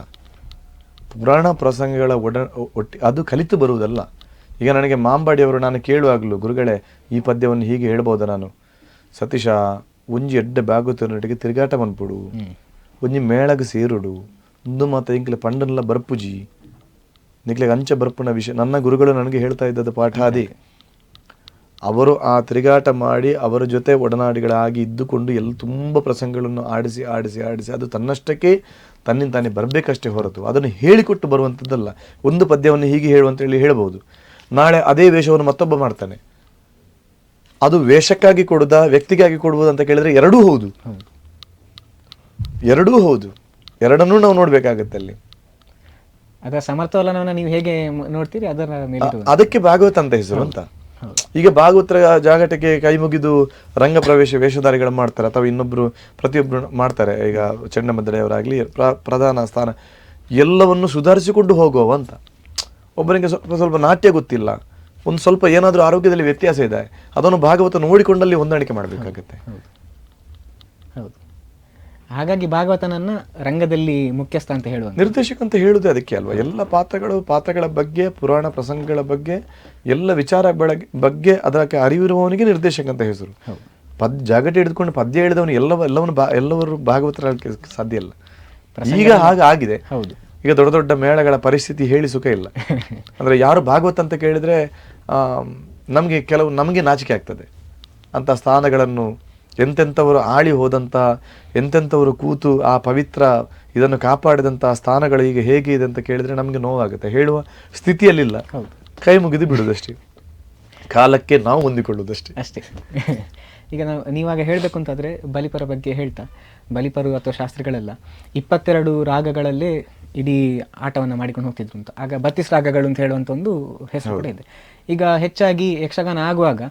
ಪುರಾಣ ಪ್ರಸಂಗಗಳ ಅದು ಕಲಿತು ಬರುವುದಲ್ಲ. ಈಗ ನನಗೆ ಮಾಂಬಾಡಿಯವರು ನಾನು ಕೇಳುವಾಗಲೂ, ಗುರುಗಳೇ ಈ ಪದ್ಯವನ್ನು ಹೀಗೆ ಹೇಳ್ಬೋದ, ನಾನು ಸತೀಶ ಒಂಜಿ ಎಡ್ಡೆ ಭಾಗವತನೊಟ್ಟಿಗೆ ತಿರುಗಾಟ ಬಂದ್ಬಿಡು, ಒಂಜಿ ಮೇಳಗೆ ಸೇರುಡು, ಒಂದು ಮಾತ ಇಂಕ್ಲೆ ಪಂಡನೆಲ್ಲ ಬರ್ಪುಜಿ ನಿಕ್ಲೆ ಅಂಚ ಬರ್ಪುನ ವಿಷಯ. ನನ್ನ ಗುರುಗಳು ನನಗೆ ಹೇಳ್ತಾ ಇದ್ದದ್ದು ಪಾಠಾದಿ. ಅವರು ಆ ತಿರುಗಾಟ ಮಾಡಿ ಅವರ ಜೊತೆ ಒಡನಾಡಿಗಳಾಗಿ ಇದ್ದುಕೊಂಡು ಎಲ್ಲ ತುಂಬ ಪ್ರಸಂಗಗಳನ್ನು ಆಡಿಸಿ ಅದು ತನ್ನಷ್ಟಕ್ಕೆ ತನ್ನಿಂತಾನೆ ಬರಬೇಕಷ್ಟೇ ಹೊರತು ಅದನ್ನು ಹೇಳಿಕೊಟ್ಟು ಬರುವಂಥದ್ದಲ್ಲ. ಒಂದು ಪದ್ಯವನ್ನು ಹೀಗೆ ಹೇಳುವಂತೇಳಿ ಹೇಳ್ಬೋದು, ನಾಳೆ ಅದೇ ವೇಷವನ್ನು ಮತ್ತೊಬ್ಬ ಮಾಡ್ತಾನೆ. ಅದು ವೇಷಕ್ಕಾಗಿ ಕೊಡುವುದಾ ವ್ಯಕ್ತಿಗಾಗಿ ಕೊಡುವುದು ಅಂತ ಕೇಳಿದ್ರೆ ಎರಡೂ ಹೌದು. ಎರಡನ್ನೂ ನಾವು ನೋಡ್ಬೇಕಾಗತ್ತೆ. ಅಲ್ಲಿ ಅದರ ಸಮತೋಲನವನ್ನು ನೀವು ಹೇಗೆ ನೋಡ್ತೀರಿ, ಅದಕ್ಕೆ ಭಾಗವತ ಅಂತ ಹೆಸರು ಅಂತ. ಈಗ ಭಾಗವತರ ಜಾಗಟಕ್ಕೆ ಕೈ ಮುಗಿದು ರಂಗ ಪ್ರವೇಶ ವೇಷಧಾರಿಗಳು ಮಾಡ್ತಾರೆ, ಅಥವಾ ಪ್ರತಿಯೊಬ್ಬರು ಮಾಡ್ತಾರೆ. ಈಗ ಚಂಡಮದ್ದಳೆಯವರಾಗ್ಲಿ ಪ್ರಧಾನ ಸ್ಥಾನ ಎಲ್ಲವನ್ನು ಸುಧಾರಿಸಿಕೊಂಡು ಹೋಗುವ ಅಂತ. ಒಬ್ಬರಿಗೆ ಸ್ವಲ್ಪ ನಾಟ್ಯ ಗೊತ್ತಿಲ್ಲ, ಒಂದು ಸ್ವಲ್ಪ ಏನಾದರೂ ಆರೋಗ್ಯದಲ್ಲಿ ವ್ಯತ್ಯಾಸ ಇದೆ, ಅದನ್ನು ಭಾಗವತ ನೋಡಿಕೊಂಡಲ್ಲಿ ಹೊಂದಾಣಿಕೆ ಮಾಡಬೇಕಾಗತ್ತೆ. ಹೌದು. ಹಾಗಾಗಿ ಭಾಗವತನನ್ನ ರಂಗದಲ್ಲಿ ಮುಖ್ಯಸ್ಥ ಅಂತ ಹೇಳುವ, ನಿರ್ದೇಶಕ ಅಂತ ಹೇಳುವುದೇ ಅದಕ್ಕೆ ಅಲ್ವಾ. ಎಲ್ಲ ಪಾತ್ರಗಳ ಬಗ್ಗೆ, ಪುರಾಣ ಪ್ರಸಂಗಗಳ ಬಗ್ಗೆ, ಎಲ್ಲ ವಿಚಾರ ಬಗ್ಗೆ ಅದಕ್ಕೆ ಅರಿವಿರುವವನಿಗೆ ನಿರ್ದೇಶಕ ಅಂತ ಹೆಸರು. ಜಾಗಟೆ ಹಿಡಿದುಕೊಂಡು ಪದ್ಯ ಹೇಳಿದವನು ಎಲ್ಲವರು ಭಾಗವತರಾಗಲಿಕ್ಕೆ ಸಾಧ್ಯ ಇಲ್ಲ. ಈಗ ಆಗಿದೆ. ಹೌದು. ಈಗ ದೊಡ್ಡ ದೊಡ್ಡ ಮೇಳಗಳ ಪರಿಸ್ಥಿತಿ ಹೇಳಿ ಸುಖ ಇಲ್ಲ. ಅಂದ್ರೆ ಯಾರು ಭಾಗವತ ಅಂತ ಕೇಳಿದ್ರೆ ನಮಗೆ ನಾಚಿಕೆ ಆಗ್ತದೆ. ಅಂತ ಸ್ಥಾನಗಳನ್ನು ಎಂತೆಂಥವರು ಆಳಿ ಹೋದಂಥ, ಎಂತೆಂಥವರು ಕೂತು ಆ ಪವಿತ್ರ ಇದನ್ನು ಕಾಪಾಡಿದಂಥ ಸ್ಥಾನಗಳು ಈಗ ಹೇಗೆ ಇದೆ ಅಂತ ಕೇಳಿದ್ರೆ ನಮಗೆ ನೋವಾಗುತ್ತೆ. ಹೇಳುವ ಸ್ಥಿತಿಯಲ್ಲಿಲ್ಲ, ಕೈ ಮುಗಿದು ಬಿಡುವುದಷ್ಟೇ, ಕಾಲಕ್ಕೆ ನಾವು ಹೊಂದಿಕೊಳ್ಳುವುದಷ್ಟೇ ಅಷ್ಟೇ. ಈಗ ನೀವಾಗ ಹೇಳಬೇಕು ಅಂತಾದರೆ ಬಲಿಪರ ಬಗ್ಗೆ ಹೇಳ್ತಾ, ಬಲಿಪರು ಅಥವಾ ಶಾಸ್ತ್ರಿಗಳೆಲ್ಲ 22 ರಾಗಗಳಲ್ಲಿ ಇಡೀ ಆಟವನ್ನು ಮಾಡಿಕೊಂಡು ಹೋಗ್ತಿದ್ರು ಅಂತ. ಆಗ 32 ರಾಗಗಳು ಅಂತ ಹೇಳುವಂಥ ಒಂದು ಹೆಸರು ಕೂಡ ಇದೆ. ಈಗ ಹೆಚ್ಚಾಗಿ ಯಕ್ಷಗಾನ ಆಗುವಾಗ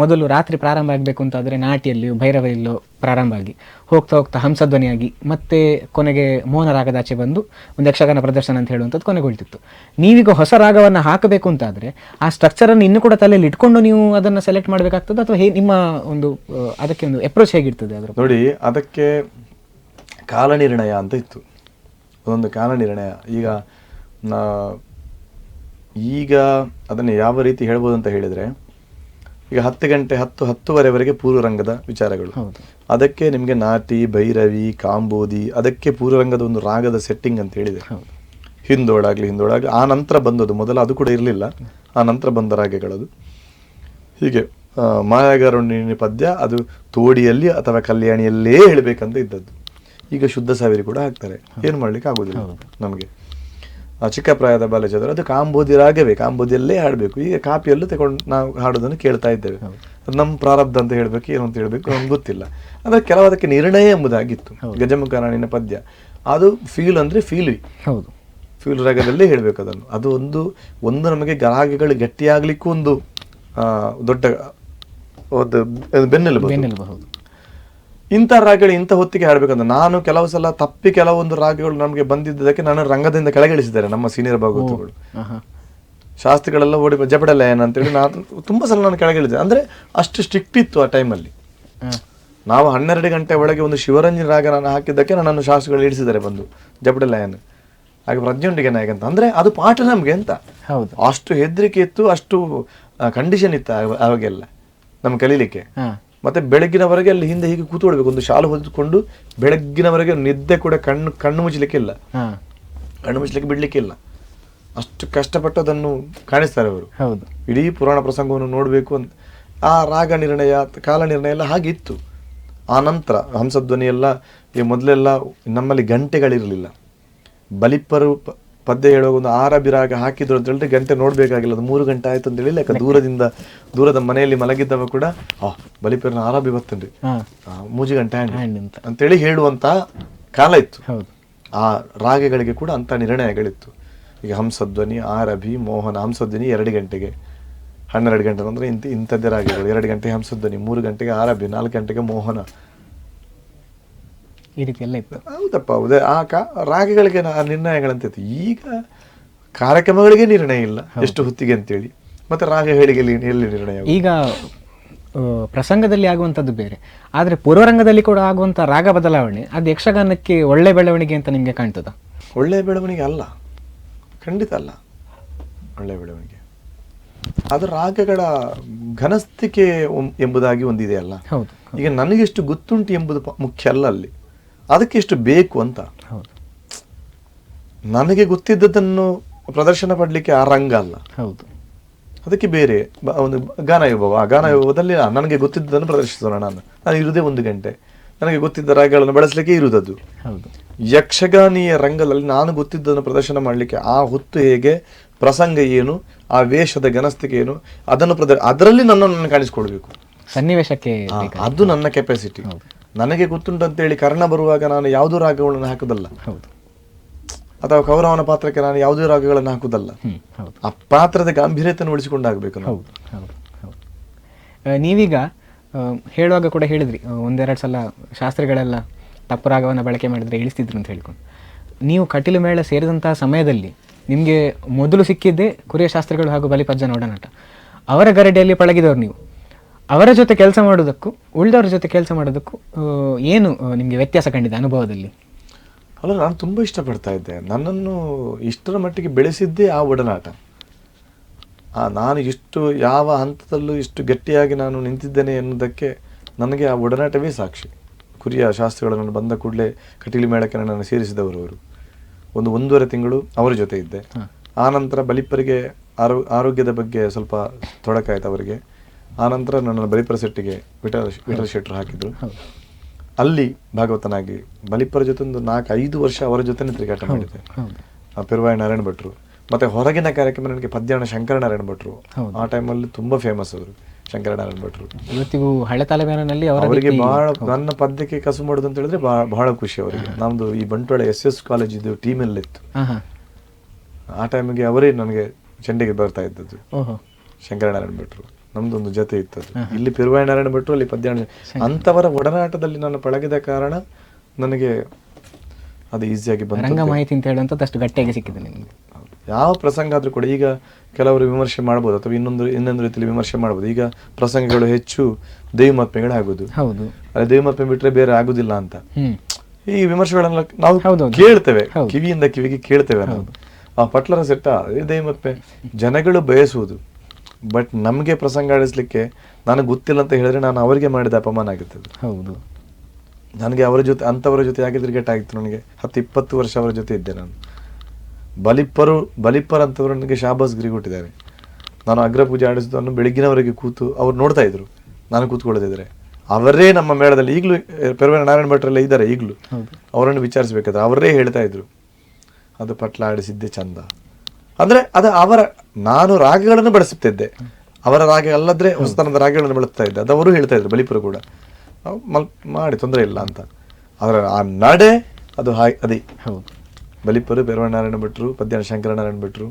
ಮೊದಲು ರಾತ್ರಿ ಪ್ರಾರಂಭ ಆಗಬೇಕು ಅಂತಾದರೆ ನಾಟಿಯಲ್ಲಿಯೋ ಭೈರವಿಯಲ್ಲೋ ಪ್ರಾರಂಭ ಆಗಿ ಹೋಗ್ತಾ ಹೋಗ್ತಾ ಹಂಸಧ್ವನಿಯಾಗಿ ಮತ್ತೆ ಕೊನೆಗೆ ಮೋಹನ ರಾಗದಾಚೆ ಬಂದು ಒಂದು ಯಕ್ಷಗಾನ ಪ್ರದರ್ಶನ ಅಂತ ಹೇಳುವಂಥದ್ದು ಕೊನೆಗೊಳ್ತಿತ್ತು. ನೀವೀಗ ಹೊಸ ರಾಗವನ್ನು ಹಾಕಬೇಕು ಅಂತಾದರೆ ಆ ಸ್ಟ್ರಕ್ಚರನ್ನು ಇನ್ನೂ ಕೂಡ ತಲೆಯಲ್ಲಿ ಇಟ್ಕೊಂಡು ನೀವು ಅದನ್ನು ಸೆಲೆಕ್ಟ್ ಮಾಡಬೇಕಾಗ್ತದೆ, ಅಥವಾ ನಿಮ್ಮ ಒಂದು ಅದಕ್ಕೆ ಒಂದು ಅಪ್ರೋಚ್ ಹೇಗಿರ್ತದೆ? ಅದರ ನೋಡಿ, ಅದಕ್ಕೆ ಕಾಲ ನಿರ್ಣಯ ಅಂತ ಇತ್ತು, ಅದೊಂದು ಕಾಲ ನಿರ್ಣಯ. ಈಗ ಅದನ್ನು ಯಾವ ರೀತಿ ಹೇಳ್ಬೋದು ಅಂತ ಹೇಳಿದರೆ, ಈಗ 10 ಗಂಟೆ 10-10:30ವರೆಗೆ ಪೂರ್ವರಂಗದ ವಿಚಾರಗಳು. ಅದಕ್ಕೆ ನಿಮಗೆ ನಾಟಿ, ಭೈರವಿ, ಕಾಂಬೋದಿ, ಅದಕ್ಕೆ ಪೂರ್ವರಂಗದ ಒಂದು ರಾಗದ ಸೆಟ್ಟಿಂಗ್ ಅಂತ ಹೇಳಿದೆ. ಹಿಂದೋಳಾಗ್ಲಿ ಆ ನಂತರ ಬಂದದ್ದು, ಮೊದಲು ಅದು ಕೂಡ ಇರಲಿಲ್ಲ, ಆ ನಂತರ ಬಂದ ರಾಗಗಳದು. ಹೀಗೆ ಮಾಯಾಗಾರುಣ್ಯ ಪದ್ಯ ಅದು ತೋಡಿಯಲ್ಲಿ ಅಥವಾ ಕಲ್ಯಾಣಿಯಲ್ಲೇ ಹೇಳಬೇಕಂತ ಇದ್ದದ್ದು. ಈಗ ಶುದ್ಧ ಸಾವಿರಿ ಕೂಡ ಹಾಕ್ತಾರೆ, ಏನು ಮಾಡ್ಲಿಕ್ಕೆ ಆಗೋದಿಲ್ಲ ನಮಗೆ. ಚಿಕ್ಕ ಪ್ರಾಯದ ಬಾಲಚಂದ್ರ ಅದು ಕಾಂಬೋದಿ ರಾಗವೇ, ಕಾಂಬೋದಿಯಲ್ಲೇ ಹಾಡಬೇಕು. ಈಗ ಕಾಪಿಯಲ್ಲೂ ತಗೊಂಡು ನಾವು ಹಾಡೋದನ್ನು ಕೇಳ್ತಾ ಇದ್ದೇವೆ. ಅದು ನಮ್ಮ ಪ್ರಾರಬ್ಧ ಅಂತ ಹೇಳಬೇಕು, ಏನು ಅಂತ ಹೇಳಬೇಕು ನಮ್ಗೆ ಗೊತ್ತಿಲ್ಲ. ಅಂದರೆ ಕೆಲವದಕ್ಕೆ ನಿರ್ಣಯ ಎಂಬುದಾಗಿತ್ತು. ಗಜಮುಖ ರಾಣಿನ ಪದ್ಯ ಅದು ಫೀಲ್ ಅಂದರೆ ಫೀಲ್ ರಾಗದಲ್ಲೇ ಹೇಳಬೇಕು ಅದನ್ನು. ಅದು ಒಂದು ನಮಗೆ ರಾಗಗಳು ಗಟ್ಟಿಯಾಗಲಿಕ್ಕೂ ಒಂದು ದೊಡ್ಡ ಒಂದು ಬೆನ್ನೆಲುಬು. ಇಂಥ ರಾಗಗಳು ಇಂಥ ಹೊತ್ತಿಗೆ ಹಾಡಬೇಕಂತ ನಾನು ಕೆಲವು ಸಲ ತಪ್ಪಿ ಕೆಲವೊಂದು ರಾಗಗಳು ನಮಗೆ ಬಂದಿದ್ದಕ್ಕೆ ನಾನು ರಂಗದಿಂದ ಕೆಳಗಿಳಿಸಿದ್ದಾರೆ ನಮ್ಮ ಸೀನಿಯರ್ ಭಾಗವತಗಳು. ಶಾಸ್ತ್ರಿಗಳೆಲ್ಲ ಓಡಿ ಜಪಡಲ್ಲ ಏನಂತೇಳಿ ತುಂಬಾ ಸಲ ನಾನು ಕೆಳಗಿಳಿಸಿದೆ. ಅಂದ್ರೆ ಅಷ್ಟು ಸ್ಟ್ರಿಕ್ಟ್ ಇತ್ತು ಆ ಟೈಮಲ್ಲಿ. ನಾವು 12 ಗಂಟೆ ಒಳಗೆ ಒಂದು ಶಿವರಂಜನಿ ರಾಗ ನಾನು ಹಾಕಿದ್ದಕ್ಕೆ ನನ್ನನ್ನು ಶಾಸ್ತ್ರಿಗಳು ಇಳಿಸಿದ್ದಾರೆ ಬಂದು ಜಪಡಲ್ಲ ಹಾಗೆ ಪ್ರಜ್ಞೊಂದಿಗೆ ನಾಯಕ ಅಂತ. ಅಂದ್ರೆ ಅದು ಪಾಠ ನಮ್ಗೆ ಅಂತ. ಅಷ್ಟು ಹೆದರಿಕೆ ಇತ್ತು, ಅಷ್ಟು ಕಂಡೀಷನ್ ಇತ್ತು ಅವಾಗೆಲ್ಲ ನಮ್ಗೆ ಕಲೀಲಿಕ್ಕೆ. ಮತ್ತೆ ಬೆಳಗ್ಗಿನವರೆಗೆ ಅಲ್ಲಿ ಹಿಂದೆ ಹೀಗೆ ಕೂತ್ಕೊಳ್ಬೇಕು, ಒಂದು ಶಾಲು ಹೊದ್ದುಕೊಂಡು ಬೆಳಗ್ಗಿನವರೆಗೆ ನಿದ್ದೆ ಕೂಡ ಕಣ್ಣು ಮುಚ್ಚಲಿಕ್ಕೆ ಇಲ್ಲ, ಕಣ್ಣು ಮುಚ್ಚಲಿಕ್ಕೆ ಬಿಡ್ಲಿಕ್ಕೆ ಇಲ್ಲ. ಅಷ್ಟು ಕಷ್ಟಪಟ್ಟು ಅದನ್ನು ಕಾಣಿಸ್ತಾರೆ ಅವರು. ಇಡೀ ಪುರಾಣ ಪ್ರಸಂಗವನ್ನು ನೋಡಬೇಕು ಅಂತ ಆ ರಾಗ ನಿರ್ಣಯ, ಕಾಲ ನಿರ್ಣಯ ಎಲ್ಲ ಹಾಗೆ ಇತ್ತು. ಆ ನಂತರ ಹಂಸಧ್ವನಿ ಎಲ್ಲ ಮೊದಲೆಲ್ಲ ನಮ್ಮಲ್ಲಿ ಗಂಟೆಗಳಿರಲಿಲ್ಲ. ಬಲಿಪ್ಪರು ಪದ್ಯ ಹೇಳುವಾಗ ಒಂದು ಆರಬಿ ರಾಗ ಹಾಕಿದ್ರು ಅಂತ ಹೇಳಿದ್ರೆ ಗಂಟೆ ನೋಡ್ಬೇಕಾಗಿಲ್ಲ, ಅದು 3 ಗಂಟೆ ಆಯ್ತು ಅಂತ ಹೇಳಿ ಲೆಕ್ಕ. ದೂರದ ಮನೆಯಲ್ಲಿ ಮಲಗಿದ್ದವ ಕೂಡ ಬಲಿಪೇರಿನ ಆರಬಿ ಬರ್ತನ್ರಿ, 3 ಗಂಟೆ ಅಂತೇಳಿ ಹೇಳುವಂತ ಕಾಲ ಇತ್ತು. ಆ ರಾಗಗಳಿಗೆ ಕೂಡ ಅಂತ ನಿರ್ಣಯಗಳಿತ್ತು. ಈಗ ಹಂಸಧ್ವನಿ, ಆರಬಿ, ಮೋಹನ. ಹಂಸಧ್ವನಿ 2 ಗಂಟೆಗೆ, 12 ಗಂಟೆ ಅಂದ್ರೆ ಇಂಥದ್ದೇ ರಾಗಗಳು. 2 ಗಂಟೆಗೆ ಹಂಸಧ್ವನಿ, 3 ಗಂಟೆಗೆ ಆರಬಿ, 4 ಗಂಟೆಗೆ ಮೋಹನ, ಈ ರೀತಿ ಎಲ್ಲ ಇತ್ತು. ಹೌದಪ್ಪ, ಹೌದೇ. ಆ ರಾಗಗಳಿಗೆ ನಿರ್ಣಯಗಳಂತ ಇತ್ತು. ಈಗ ಕಾರ್ಯಕ್ರಮಗಳಿಗೆ ನಿರ್ಣಯ ಇಲ್ಲ, ಎಷ್ಟು ಹೊತ್ತಿಗೆ ಅಂತೇಳಿ. ಮತ್ತೆ ರಾಗ ಹೇಳಿಗೆ ಎಲ್ಲಿ ನಿರ್ಣಯ? ಈಗ ಪ್ರಸಂಗದಲ್ಲಿ ಆಗುವಂಥದ್ದು ಬೇರೆ, ಆದರೆ ಪೂರ್ವರಂಗದಲ್ಲಿ ಕೂಡ ಆಗುವಂಥ ರಾಗ ಬದಲಾವಣೆ ಅದು ಯಕ್ಷಗಾನಕ್ಕೆ ಒಳ್ಳೆ ಬೆಳವಣಿಗೆ ಅಂತ ನಿಮಗೆ ಕಾಣ್ತದ? ಒಳ್ಳೆಯ ಬೆಳವಣಿಗೆ ಅಲ್ಲ, ಖಂಡಿತ ಅಲ್ಲ ಒಳ್ಳೆಯ ಬೆಳವಣಿಗೆ. ಅದು ರಾಗಗಳ ಘನಸ್ಥಿಕೆ ಎಂಬುದಾಗಿ ಒಂದಿದೆ ಅಲ್ಲ. ಈಗ ನನಗೆಷ್ಟು ಗೊತ್ತುಂಟು ಎಂಬುದು ಮುಖ್ಯ ಅಲ್ಲ ಅಲ್ಲಿ, ಅದಕ್ಕೆ ಎಷ್ಟು ಬೇಕು ಅಂತ. ನನಗೆ ಗೊತ್ತಿದ್ದದನ್ನು ಪ್ರದರ್ಶನ ಪಡಲಿಕ್ಕೆ ಆ ರಂಗ ಅಲ್ಲ, ಅದಕ್ಕೆ ಬೇರೆ ಒಂದು ಗಾನವೈಭವ. ಆ ಗಾನವೈಭವದಲ್ಲಿ ನನಗೆ ಗೊತ್ತಿದ್ದದನ್ನು ಪ್ರದರ್ಶಿಸೋಣ. ನಾನು ಇರುವುದೇ 1 ಗಂಟೆ, ನನಗೆ ಗೊತ್ತಿದ್ದ ರಾಗಗಳನ್ನು ಬಳಸಲಿಕ್ಕೆ ಇರುವುದದು. ಯಕ್ಷಗಾನೀಯ ರಂಗದಲ್ಲಿ ನಾನು ಗೊತ್ತಿದ್ದದನ್ನು ಪ್ರದರ್ಶನ ಮಾಡಲಿಕ್ಕೆ ಆ ಹೊತ್ತು ಹೇಗೆ, ಪ್ರಸಂಗ ಏನು, ಆ ವೇಷದ ಘನಸ್ಥಿಕೆ ಏನು, ಅದನ್ನು ಅದರಲ್ಲಿ ನನ್ನನ್ನು ಕಾಣಿಸ್ಕೊಳ್ಬೇಕು, ಸನ್ನಿವೇಶಕ್ಕೆ. ಅದು ನನ್ನ ಕೆಪಾಸಿಟಿ. ನನಗೆ ಗೊತ್ತುಂಟು ಅಂತೇಳಿ ಕರ್ಣ ಬರುವಾಗ ನಾನು ಯಾವುದೋ ರಾಗಗಳನ್ನು ಹಾಕುದಲ್ಲ, ಅಥವಾ ಕೌರವನ ಪಾತ್ರಕ್ಕೆ ನಾನು ಯಾವುದೇ ರಾಗಗಳನ್ನು ಹಾಕುದಲ್ಲ. ಆ ಪಾತ್ರದ ಗಾಂಭೀರ್ಯತೆಯನ್ನು ಉಳಿಸಿಕೊಂಡಾಗಬೇಕು ನಾವು. ನೀವೀಗ ಹೇಳುವಾಗ ಕೂಡ ಹೇಳಿದ್ರಿ, 1-2 ಸಲ ಶಾಸ್ತ್ರಿಗಳೆಲ್ಲ ತಪ್ಪು ರಾಗವನ್ನು ಬಳಕೆ ಮಾಡಿದ್ರೆ ಇಳಿಸ್ತಿದ್ರು ಅಂತ ಹೇಳ್ಕೊಂಡು. ನೀವು ಕಟೀಲು ಮೇಳ ಸೇರಿದಂತಹ ಸಮಯದಲ್ಲಿ ನಿಮಗೆ ಮೊದಲು ಸಿಕ್ಕಿದ್ದೇ ಕುರಿಯ ಶಾಸ್ತ್ರಿಗಳು ಹಾಗೂ ಬಲಿಪಜ್ಜನ ಒಡನಾಟ. ಅವರ ಗರಡಿಯಲ್ಲಿ ಪಳಗಿದವರು ನೀವು. ಅವರ ಜೊತೆ ಕೆಲಸ ಮಾಡೋದಕ್ಕೂ ಉಳಿದವ್ರ ಜೊತೆ ಕೆಲಸ ಮಾಡೋದಕ್ಕೂ ಏನು ನಿಮಗೆ ವ್ಯತ್ಯಾಸ ಕಂಡಿದೆ ಅನುಭವದಲ್ಲಿ? ಅಲ್ಲ, ನಾನು ತುಂಬ ಇಷ್ಟಪಡ್ತಾ ಇದ್ದೆ. ನನ್ನನ್ನು ಇಷ್ಟರ ಮಟ್ಟಿಗೆ ಬೆಳೆಸಿದ್ದೇ ಆ ಒಡನಾಟ. ನಾನು ಇಷ್ಟು ಯಾವ ಹಂತದಲ್ಲೂ ಇಷ್ಟು ಗಟ್ಟಿಯಾಗಿ ನಾನು ನಿಂತಿದ್ದೇನೆ ಎನ್ನುವುದಕ್ಕೆ ನನಗೆ ಆ ಒಡನಾಟವೇ ಸಾಕ್ಷಿ. ಕುರಿಯ ಶಾಸ್ತ್ರಿಗಳನ್ನು ಬಂದ ಕೂಡಲೇ ಕಟೀಲು ಮೇಳಕ್ಕೆ ನನ್ನನ್ನು ಸೇರಿಸಿದವರು ಅವರು. 1.5 ತಿಂಗಳು ಅವರ ಜೊತೆ ಇದ್ದೆ. ಆನಂತರ ಬಲಿಪ್ಪರಿಗೆ ಆರೋಗ್ಯದ ಬಗ್ಗೆ ಸ್ವಲ್ಪ ತೊಡಕಾಯ್ತು ಅವರಿಗೆ. ಆನಂತರ ನನ್ನನ್ನು ಬಲಿಪರ ಸೆಟ್ಟಿಗೆ ವಿಠಲ ಶೆಟ್ಟರು ಹಾಕಿದ್ರು. ಅಲ್ಲಿ ಭಾಗವತನಾಗಿ ಬಲಿಪರ ಜೊತೆ ಒಂದು 4-5 ವರ್ಷ ಅವರ ಜೊತೆ ತಿರುಗಾಟ ಮಾಡಿದ್ದೆ. ಪೆರುವಾಯ ನಾರಾಯಣ ಭಟ್ರು, ಮತ್ತೆ ಹೊರಗಿನ ಕಾರ್ಯಕ್ರಮ ನನಗೆ ಪದ್ಯಾಣ ಶಂಕರ ನಾರಾಯಣ ಭಟ್ರು. ಆ ಟೈಮಲ್ಲಿ ತುಂಬ ಫೇಮಸ್ ಅವರು. ಶಂಕರನಾರಾಯಣ ಭಟ್ರು. ಇವತ್ತಿಗೂ ಹಳೆ ತಲೆಮಾರಿನಲ್ಲಿ ಅವರಿಗೆ ಬಹಳ ನನ್ನ ಪದ್ಯಕ್ಕೆ ಕಸು ಮಾಡೋದು ಅಂತ ಹೇಳಿದ್ರೆ ಬಹಳ ಖುಷಿ ಅವರಿಗೆ. ನಮ್ದು ಈ ಬಂಟ್ವಾಳ SS ಕಾಲೇಜಿದ್ದು ಟೀಮಲ್ಲಿ ಇತ್ತು. ಆ ಟೈಮಿಗೆ ಅವರೇ ನನಗೆ ಚೆಂಡೆಗೆ ಬರ್ತಾ ಇದ್ದದ್ದು, ಶಂಕರನಾರಾಯಣ ಭಟ್ರು. ನಮ್ದೊಂದು ಜೊತೆ ಇತ್ತದು. ಇಲ್ಲಿ ಪಿರುವಾಯ ನಾರಾಯಣ ಭಟ್ರು, ಅಲ್ಲಿ ಪದ್ಯ ಅಂತವರ ಒಡನಾಟದಲ್ಲಿ ನಾನು ಪಳಗಿದ ಕಾರಣ ನನಗೆ ಅದು ಈಸಿಯಾಗಿ ಬಂತು. ರಂಗ ಮಾಹಿತಿ ಅಂತ ಹೇಳುವಂಥದ್ದು ಅಷ್ಟು ಗಟ್ಟಿಯಾಗಿ ಸಿಕ್ಕಿದೆ ನಿಮಗೆ. ಯಾವ ಪ್ರಸಂಗ ಆದ್ರೂ ಕೂಡ ಈಗ ಕೆಲವರು ವಿಮರ್ಶೆ ಮಾಡ್ಬೋದು ಅಥವಾ ಇನ್ನೊಂದು ರೀತಿಯಲ್ಲಿ ವಿಮರ್ಶೆ ಮಾಡ್ಬೋದು. ಈಗ ಪ್ರಸಂಗಗಳು ಹೆಚ್ಚು ದೈವಮಾತ್ಮೆಗಳು ಆಗುದು, ಹೌದು, ಅದೇ ದೈವಮಾತ್ಮೆ ಬಿಟ್ರೆ ಬೇರೆ ಆಗುದಿಲ್ಲ ಅಂತ ಈ ವಿಮರ್ಶೆಗಳನ್ನ ನಾವು ಕೇಳ್ತೇವೆ, ಕಿವಿಯಿಂದ ಕಿವಿಗೆ ಕೇಳ್ತೇವೆ. ನಾವು ಆ ಪಟ್ಲರ ಸೆಟ್ಟ ದೈವಮಾತ್ಮೆ ಜನಗಳು ಬಯಸುವುದು, ಬಟ್ ನಮ್ಗೆ ಪ್ರಸಂಗ ಆಡಿಸ್ಲಿಕ್ಕೆ ನನಗೆ ಗೊತ್ತಿಲ್ಲ ಅಂತ ಹೇಳಿದ್ರೆ ನಾನು ಅವರಿಗೆ ಮಾಡಿದ ಅಪಮಾನ ಆಗುತ್ತದೆ. ಹೌದು, ನನಗೆ ಅವರ ಜೊತೆ ಅಂಥವರ ಜೊತೆ ಯಾಕೆ ತಿರುಗೇಟ ಆಗಿತ್ತು. ನನಗೆ 10-20 ವರ್ಷ ಅವರ ಜೊತೆ ಇದ್ದೆ ನಾನು. ಬಲಿಪ್ಪರ್ ಅಂತವ್ರು ನನಗೆ ಶಾಬಾಸ್ಗಿರಿ ಕೊಟ್ಟಿದ್ದಾರೆ. ನಾನು ಅಗ್ರ ಪೂಜೆ ಆಡಿಸಿದನ್ನು ಬೆಳಗ್ಗಿನವರೆಗೆ ಕೂತು ಅವ್ರು ನೋಡ್ತಾ ಇದ್ರು, ನಾನು ಕೂತ್ಕೊಳ್ಳೋದಿದ್ರೆ. ಅವರೇ ನಮ್ಮ ಮೇಳದಲ್ಲಿ ಈಗಲೂ ಪಿರುವಾಯ ನಾರಾಯಣ ಭಟ್ರೆಲ್ಲ ಇದ್ದಾರೆ ಈಗಲೂ. ಅವರನ್ನು ವಿಚಾರಿಸ್ಬೇಕಾದ್ರೆ ಅವರೇ ಹೇಳ್ತಾ ಇದ್ರು, ಅದು ಪಟ್ಲ ಆಡಿಸಿದ್ದೆ ಚಂದ. ಅಂದ್ರೆ ಅದು ನಾನು ರಾಗಗಳನ್ನು ಬಳಸುತ್ತಿದ್ದೆ, ಅವರ ರಾಗ ಅಲ್ಲದ್ರೆ ಹೊಸತನದ ರಾಗಗಳನ್ನು ಬಳಸ್ತಾ ಇದ್ದೆ. ಅದು ಅವರು ಹೇಳ್ತಾ ಇದ್ರು, ಬಲಿಪುರ ಕೂಡ ಮಾಡಿ ತೊಂದರೆ ಇಲ್ಲ ಅಂತ. ಅದರ ಆ ನಡೆ ಅದು ಅದೇ. ಹೌದು, ಬಲಿಪರು ಪಿರುವಾಯ ನಾರಾಯಣ ಭಟ್ರು, ಪದ್ಯಾಣ ಶಂಕರನಾರಾಯಣ ಭಟ್ರು,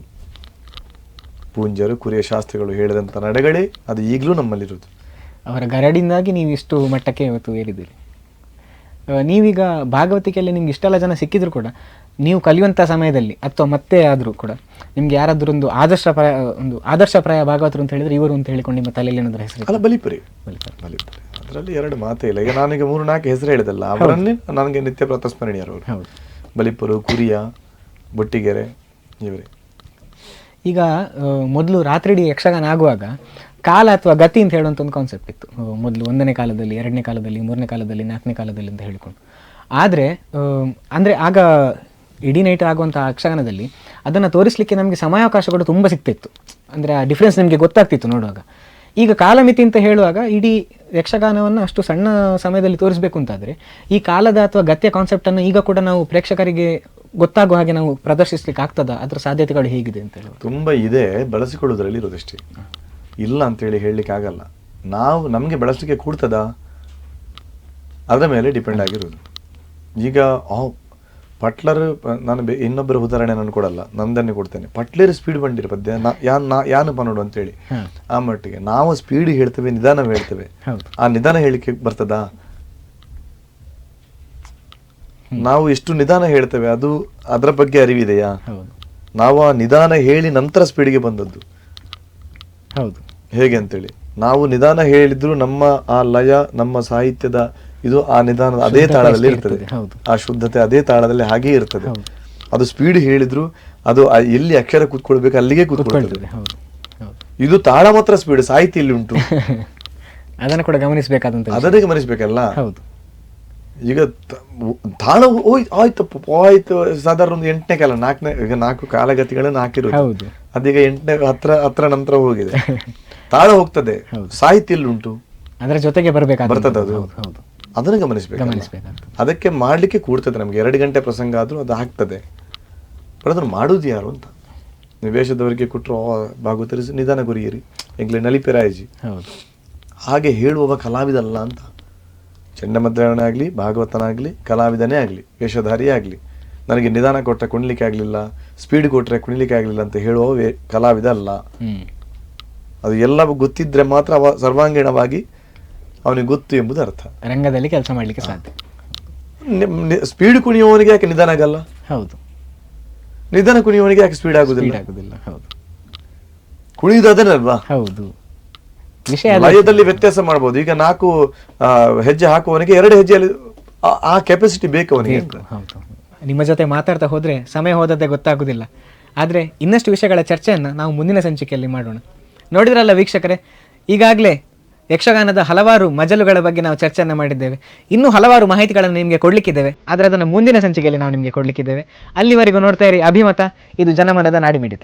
ಪೂಂಜರು, ಕುರಿಯ ಶಾಸ್ತ್ರಿಗಳು ಹೇಳಿದಂಥ ನಡೆಗಳೇ ಅದು ಈಗಲೂ ನಮ್ಮಲ್ಲಿರೋದು. ಅವರ ಗರಡಿಂದಾಗಿ ನೀವು ಇಷ್ಟು ಮಟ್ಟಕ್ಕೆ ಇವತ್ತು ಏರಿದ್ದೀರಿ. ನೀವೀಗ ಭಾಗವತಿಕೆಯಲ್ಲಿ ನಿಮ್ಗೆ ಇಷ್ಟೆಲ್ಲ ಜನ ಸಿಕ್ಕಿದ್ರು ಕೂಡ ನೀವು ಕಲಿಯುವಂಥ ಸಮಯದಲ್ಲಿ ಅಥವಾ ಮತ್ತೆ ಆದರೂ ಕೂಡ ನಿಮ್ಗೆ ಯಾರಾದ್ರೂ ಒಂದು ಆದರ್ಶಪ್ರಾಯ ಭಾಗವತರು ಅಂತ ಹೇಳಿದ್ರೆ ಇವರು ಅಂತ ಹೇಳಿಕೊಂಡು ನಿಮ್ಮ ತಲೆಯಲ್ಲಿ ಏನಾದರೂ ಹೆಸರು? ಅಲ್ಲ, ಬಲಿಪರಿ. ಅದರಲ್ಲಿ ಎರಡು ಮಾತೇ ಇಲ್ಲ. ಈಗ ನಾನೀಗ 3-4 ಹೆಸರು ಹೇಳಿದಲ್ಲ, ಅವರನ್ನೇ ನನಗೆ ನಿತ್ಯ ಪ್ರತಸ್ಮರಣೀಯರು ಅವರು. ಹೌದು, ಬಲಿಪರು, ಕುರಿಯ, ಬೊಟ್ಟಿಗೆರೆ ಇವರೇ. ಈಗ ಮೊದಲು ರಾತ್ರಿಡೀ ಯಕ್ಷಗಾನ ಆಗುವಾಗ ಕಾಲ ಅಥವಾ ಗತಿ ಅಂತ ಹೇಳುವಂಥ ಒಂದು ಕಾನ್ಸೆಪ್ಟ್ ಇತ್ತು. ಮೊದಲು 1ನೇ ಕಾಲದಲ್ಲಿ, 2ನೇ ಕಾಲದಲ್ಲಿ, 3ನೇ ಕಾಲದಲ್ಲಿ, 4ನೇ ಕಾಲದಲ್ಲಿ ಅಂತ ಹೇಳಿಕೊಂಡು. ಆದರೆ ಅಂದರೆ ಆಗ ಇಡೀ ನೈಟ್ ಆಗುವಂಥ ಯಕ್ಷಗಾನದಲ್ಲಿ ಅದನ್ನು ತೋರಿಸಲಿಕ್ಕೆ ನಮಗೆ ಸಮಯಾವಕಾಶಗಳು ತುಂಬ ಸಿಗ್ತಿತ್ತು. ಅಂದರೆ ಆ ಡಿಫ್ರೆನ್ಸ್ ನಿಮಗೆ ಗೊತ್ತಾಗ್ತಿತ್ತು ನೋಡುವಾಗ. ಈಗ ಕಾಲಮಿತಿ ಅಂತ ಹೇಳುವಾಗ ಇಡೀ ಯಕ್ಷಗಾನವನ್ನು ಅಷ್ಟು ಸಣ್ಣ ಸಮಯದಲ್ಲಿ ತೋರಿಸಬೇಕು ಅಂತಾದರೆ ಈ ಕಾಲದ ಅಥವಾ ಗತ್ಯ ಕಾನ್ಸೆಪ್ಟನ್ನು ಈಗ ಕೂಡ ನಾವು ಪ್ರೇಕ್ಷಕರಿಗೆ ಗೊತ್ತಾಗುವ ಹಾಗೆ ನಾವು ಪ್ರದರ್ಶಿಸ್ಲಿಕ್ಕೆ ಆಗ್ತದಾ? ಅದರ ಸಾಧ್ಯತೆಗಳು ಹೇಗಿದೆ ಅಂತ ಹೇಳಿ ತುಂಬ ಇದೆ, ಬಳಸಿಕೊಳ್ಳೋದ್ರಲ್ಲಿ ಇರೋದಷ್ಟೇ, ಇಲ್ಲ ಅಂತೇಳಿ ಹೇಳಲಿಕ್ಕೆ ಆಗಲ್ಲ. ನಮಗೆ ಬಳಸಲಿಕ್ಕೆ ಕೂಡ್ತದಾ ಅದರ ಮೇಲೆ ಡಿಪೆಂಡ್ ಆಗಿರೋದು. ಈಗ ಪಟ್ಲರ್, ನಾನು ಇನ್ನೊಬ್ಬರ ಉದಾಹರಣೆ ನಾನು ಕೊಡಲ್ಲ, ನಂದನ್ನೇ ಕೊಡ್ತೇನೆ. ಪಟ್ಲರ್ ಸ್ಪೀಡ್ ಬಂದಿರೋ ಪದ್ಯ ಯಾನು ಪನ್ನೋಡು ಅಂತೇಳಿ ಆ ಮಟ್ಟಿಗೆ ನಾವು ಸ್ಪೀಡ್ ಹೇಳ್ತೇವೆ, ನಿಧಾನ ಹೇಳ್ತೇವೆ. ಆ ನಿಧಾನ ಹೇಳಿಕೆ ಬರ್ತದಾ? ನಾವು ಎಷ್ಟು ನಿಧಾನ ಹೇಳ್ತೇವೆ ಅದು ಅದರ ಬಗ್ಗೆ ಅರಿವಿದೆಯಾ? ನಾವು ಆ ನಿಧಾನ ಹೇಳಿ ನಂತರ ಸ್ಪೀಡ್ಗೆ ಬಂದದ್ದು. ಹೌದು, ಹೇಗೆ ಅಂತೇಳಿ ನಾವು ನಿಧಾನ ಹೇಳಿದ್ರು ನಮ್ಮ ಆ ಲಯ, ನಮ್ಮ ಸಾಹಿತ್ಯದ ಇದು ಆ ನಿಧಾನದ ಅದೇ ತಾಳದಲ್ಲಿ ಇರ್ತದೆ, ಆ ಶುದ್ಧತೆ ಅದೇ ತಾಳದಲ್ಲಿ ಹಾಗೇ ಇರ್ತದೆ. ಅದು ಸ್ಪೀಡ್ ಹೇಳಿದ್ರು ಅದು ಎಲ್ಲಿ ಅಕ್ಷರ ಕೂತ್ಕೊಳ್ಬೇಕು ಅಲ್ಲಿಗೆ ಕೂತ್ಕೊಳ್ತದೆ. ಇದು ತಾಳ ಮಾತ್ರ ಸ್ಪೀಡ್, ಸಾಹಿತ್ಯ ಇಲ್ಲಿ ಉಂಟು. ಅದನ್ನು ಕೂಡ ಗಮನಿಸಬೇಕಾದಂತ, ಅದನ್ನೇ ಗಮನಿಸಬೇಕಲ್ಲ. ಈಗ ತಾಳ ಆಯ್ತು ಸಾಧಾರಣ ಒಂದು 8ನೇ ಕಾಲ, 4 ಕಾಲಗತಿಗಳನ್ನು ಹಾಕಿರೋದು. ಅದೀಗ 8ನೇ ಹತ್ರ ನಂತರ ಹೋಗಿದೆ. ತಾಳ ಹೋಗ್ತದೆ, ಸಾಹಿತ್ಯ ಇಲ್ಲಿ ಉಂಟು, ಅದರ ಜೊತೆಗೆ ಬರ್ತದೆ. ಅದು ಅದನ್ನು ಗಮನಿಸಬೇಕು. ಅದಕ್ಕೆ ಮಾಡ್ಲಿಕ್ಕೆ ಕೂಡ್ತದೆ ನಮ್ಗೆ. 2 ಗಂಟೆ ಪ್ರಸಂಗ ಆದ್ರೂ ಅದು ಆಗ್ತದೆ. ಬಟ್ ಅದನ್ನು ಮಾಡುದು ಯಾರು ಅಂತ ನಿವೇಶದವರಿಗೆ ಕೊಟ್ಟರು, ಭಾಗವತರಿಸಿ ನಿಧಾನ ಗುರಿಯಿರಿ ಎಂಗ್ಲೆ ನಲಿಪೆರಾಯಜಿ ಹಾಗೆ ಹೇಳುವವ ಕಲಾವಿದಲ್ಲ ಅಂತ. ಚಂಡಮದ್ರಾಯಣಾಗ್ಲಿ, ಭಾಗವತನಾಗ್ಲಿ, ಕಲಾವಿದನೇ ಆಗ್ಲಿ, ವೇಷಧಾರಿ ಆಗ್ಲಿ, ನನಗೆ ನಿಧಾನ ಕೊಟ್ಟರೆ ಕುಣಿಲಿಕ್ಕೆ ಆಗ್ಲಿಲ್ಲ, ಸ್ಪೀಡ್ ಕೊಟ್ಟರೆ ಕುಣಿಲಿಕ್ಕೆ ಆಗ್ಲಿಲ್ಲ ಅಂತ ಹೇಳುವ ಕಲಾವಿದ ಅಲ್ಲ. ಅದು ಎಲ್ಲವೂ ಗೊತ್ತಿದ್ರೆ ಮಾತ್ರ ಅವ ಸರ್ವಾಂಗೀಣವಾಗಿ ಅವನಿಗೆ ಗೊತ್ತು ಎಂಬುದು ಅರ್ಥ. ರಂಗದಲ್ಲಿ ಕೆಲಸ ಮಾಡ್ಲಿಕ್ಕೆ ಸಾಧ್ಯ. ಸ್ಪೀಡ್ ಕುಣಿಯುವವನಿಗೆ ಯಾಕೆ ನಿಧಾನ ಆಗಲ್ಲ? ಹೌದು, ನಿಧಾನ ಕುಣಿಯುವವನಿಗೆ ಯಾಕೆ ಸ್ಪೀಡ್ ಆಗುದಿಲ್ಲ? ಹೌದು, ಕುಣಿಯುವುದು ಅದನ್ನಲ್ವಾ? ಹೌದು, ಲಯದಲ್ಲಿ ವ್ಯತ್ಯಾಸ ಮಾಡಬಹುದು. ಈಗ 4 ಹೆಜ್ಜೆ ಹಾಕುವವನಿಗೆ 2 ಹೆಜ್ಜೆಯಲ್ಲಿ ಆ ಕೆಪಾಸಿಟಿ ಬೇಕು ಅವನಿಗೆ. ನಿಮ್ಮ ಜೊತೆ ಮಾತಾಡ್ತಾ ಹೋದ್ರೆ ಸಮಯ ಹೋದದ್ದೇ ಗೊತ್ತಾಗುದಿಲ್ಲ. ಆದ್ರೆ ಇನ್ನಷ್ಟು ವಿಷಯಗಳ ಚರ್ಚೆಯನ್ನ ನಾವು ಮುಂದಿನ ಸಂಚಿಕೆಯಲ್ಲಿ ಮಾಡೋಣ. ನೋಡಿದ್ರಲ್ಲ ವೀಕ್ಷಕರೇ, ಈಗಾಗಲೇ ಯಕ್ಷಗಾನದ ಹಲವಾರು ಮಜಲುಗಳ ಬಗ್ಗೆ ನಾವು ಚರ್ಚೆಯನ್ನು ಮಾಡಿದ್ದೇವೆ. ಇನ್ನೂ ಹಲವಾರು ಮಾಹಿತಿಗಳನ್ನು ನಿಮಗೆ ಕೊಡ್ಲಿಕ್ಕಿದ್ದೇವೆ, ಆದರೆ ಅದನ್ನು ಮುಂದಿನ ಸಂಚಿಕೆಯಲ್ಲಿ ನಾವು ನಿಮಗೆ ಕೊಡ್ಲಿಕ್ಕಿದ್ದೇವೆ. ಅಲ್ಲಿವರೆಗೂ ನೋಡ್ತಾ ಇರಿ ಅಭಿಮತ, ಇದು ಜನಮನದ ನಾಡಿಮಿಡಿತ.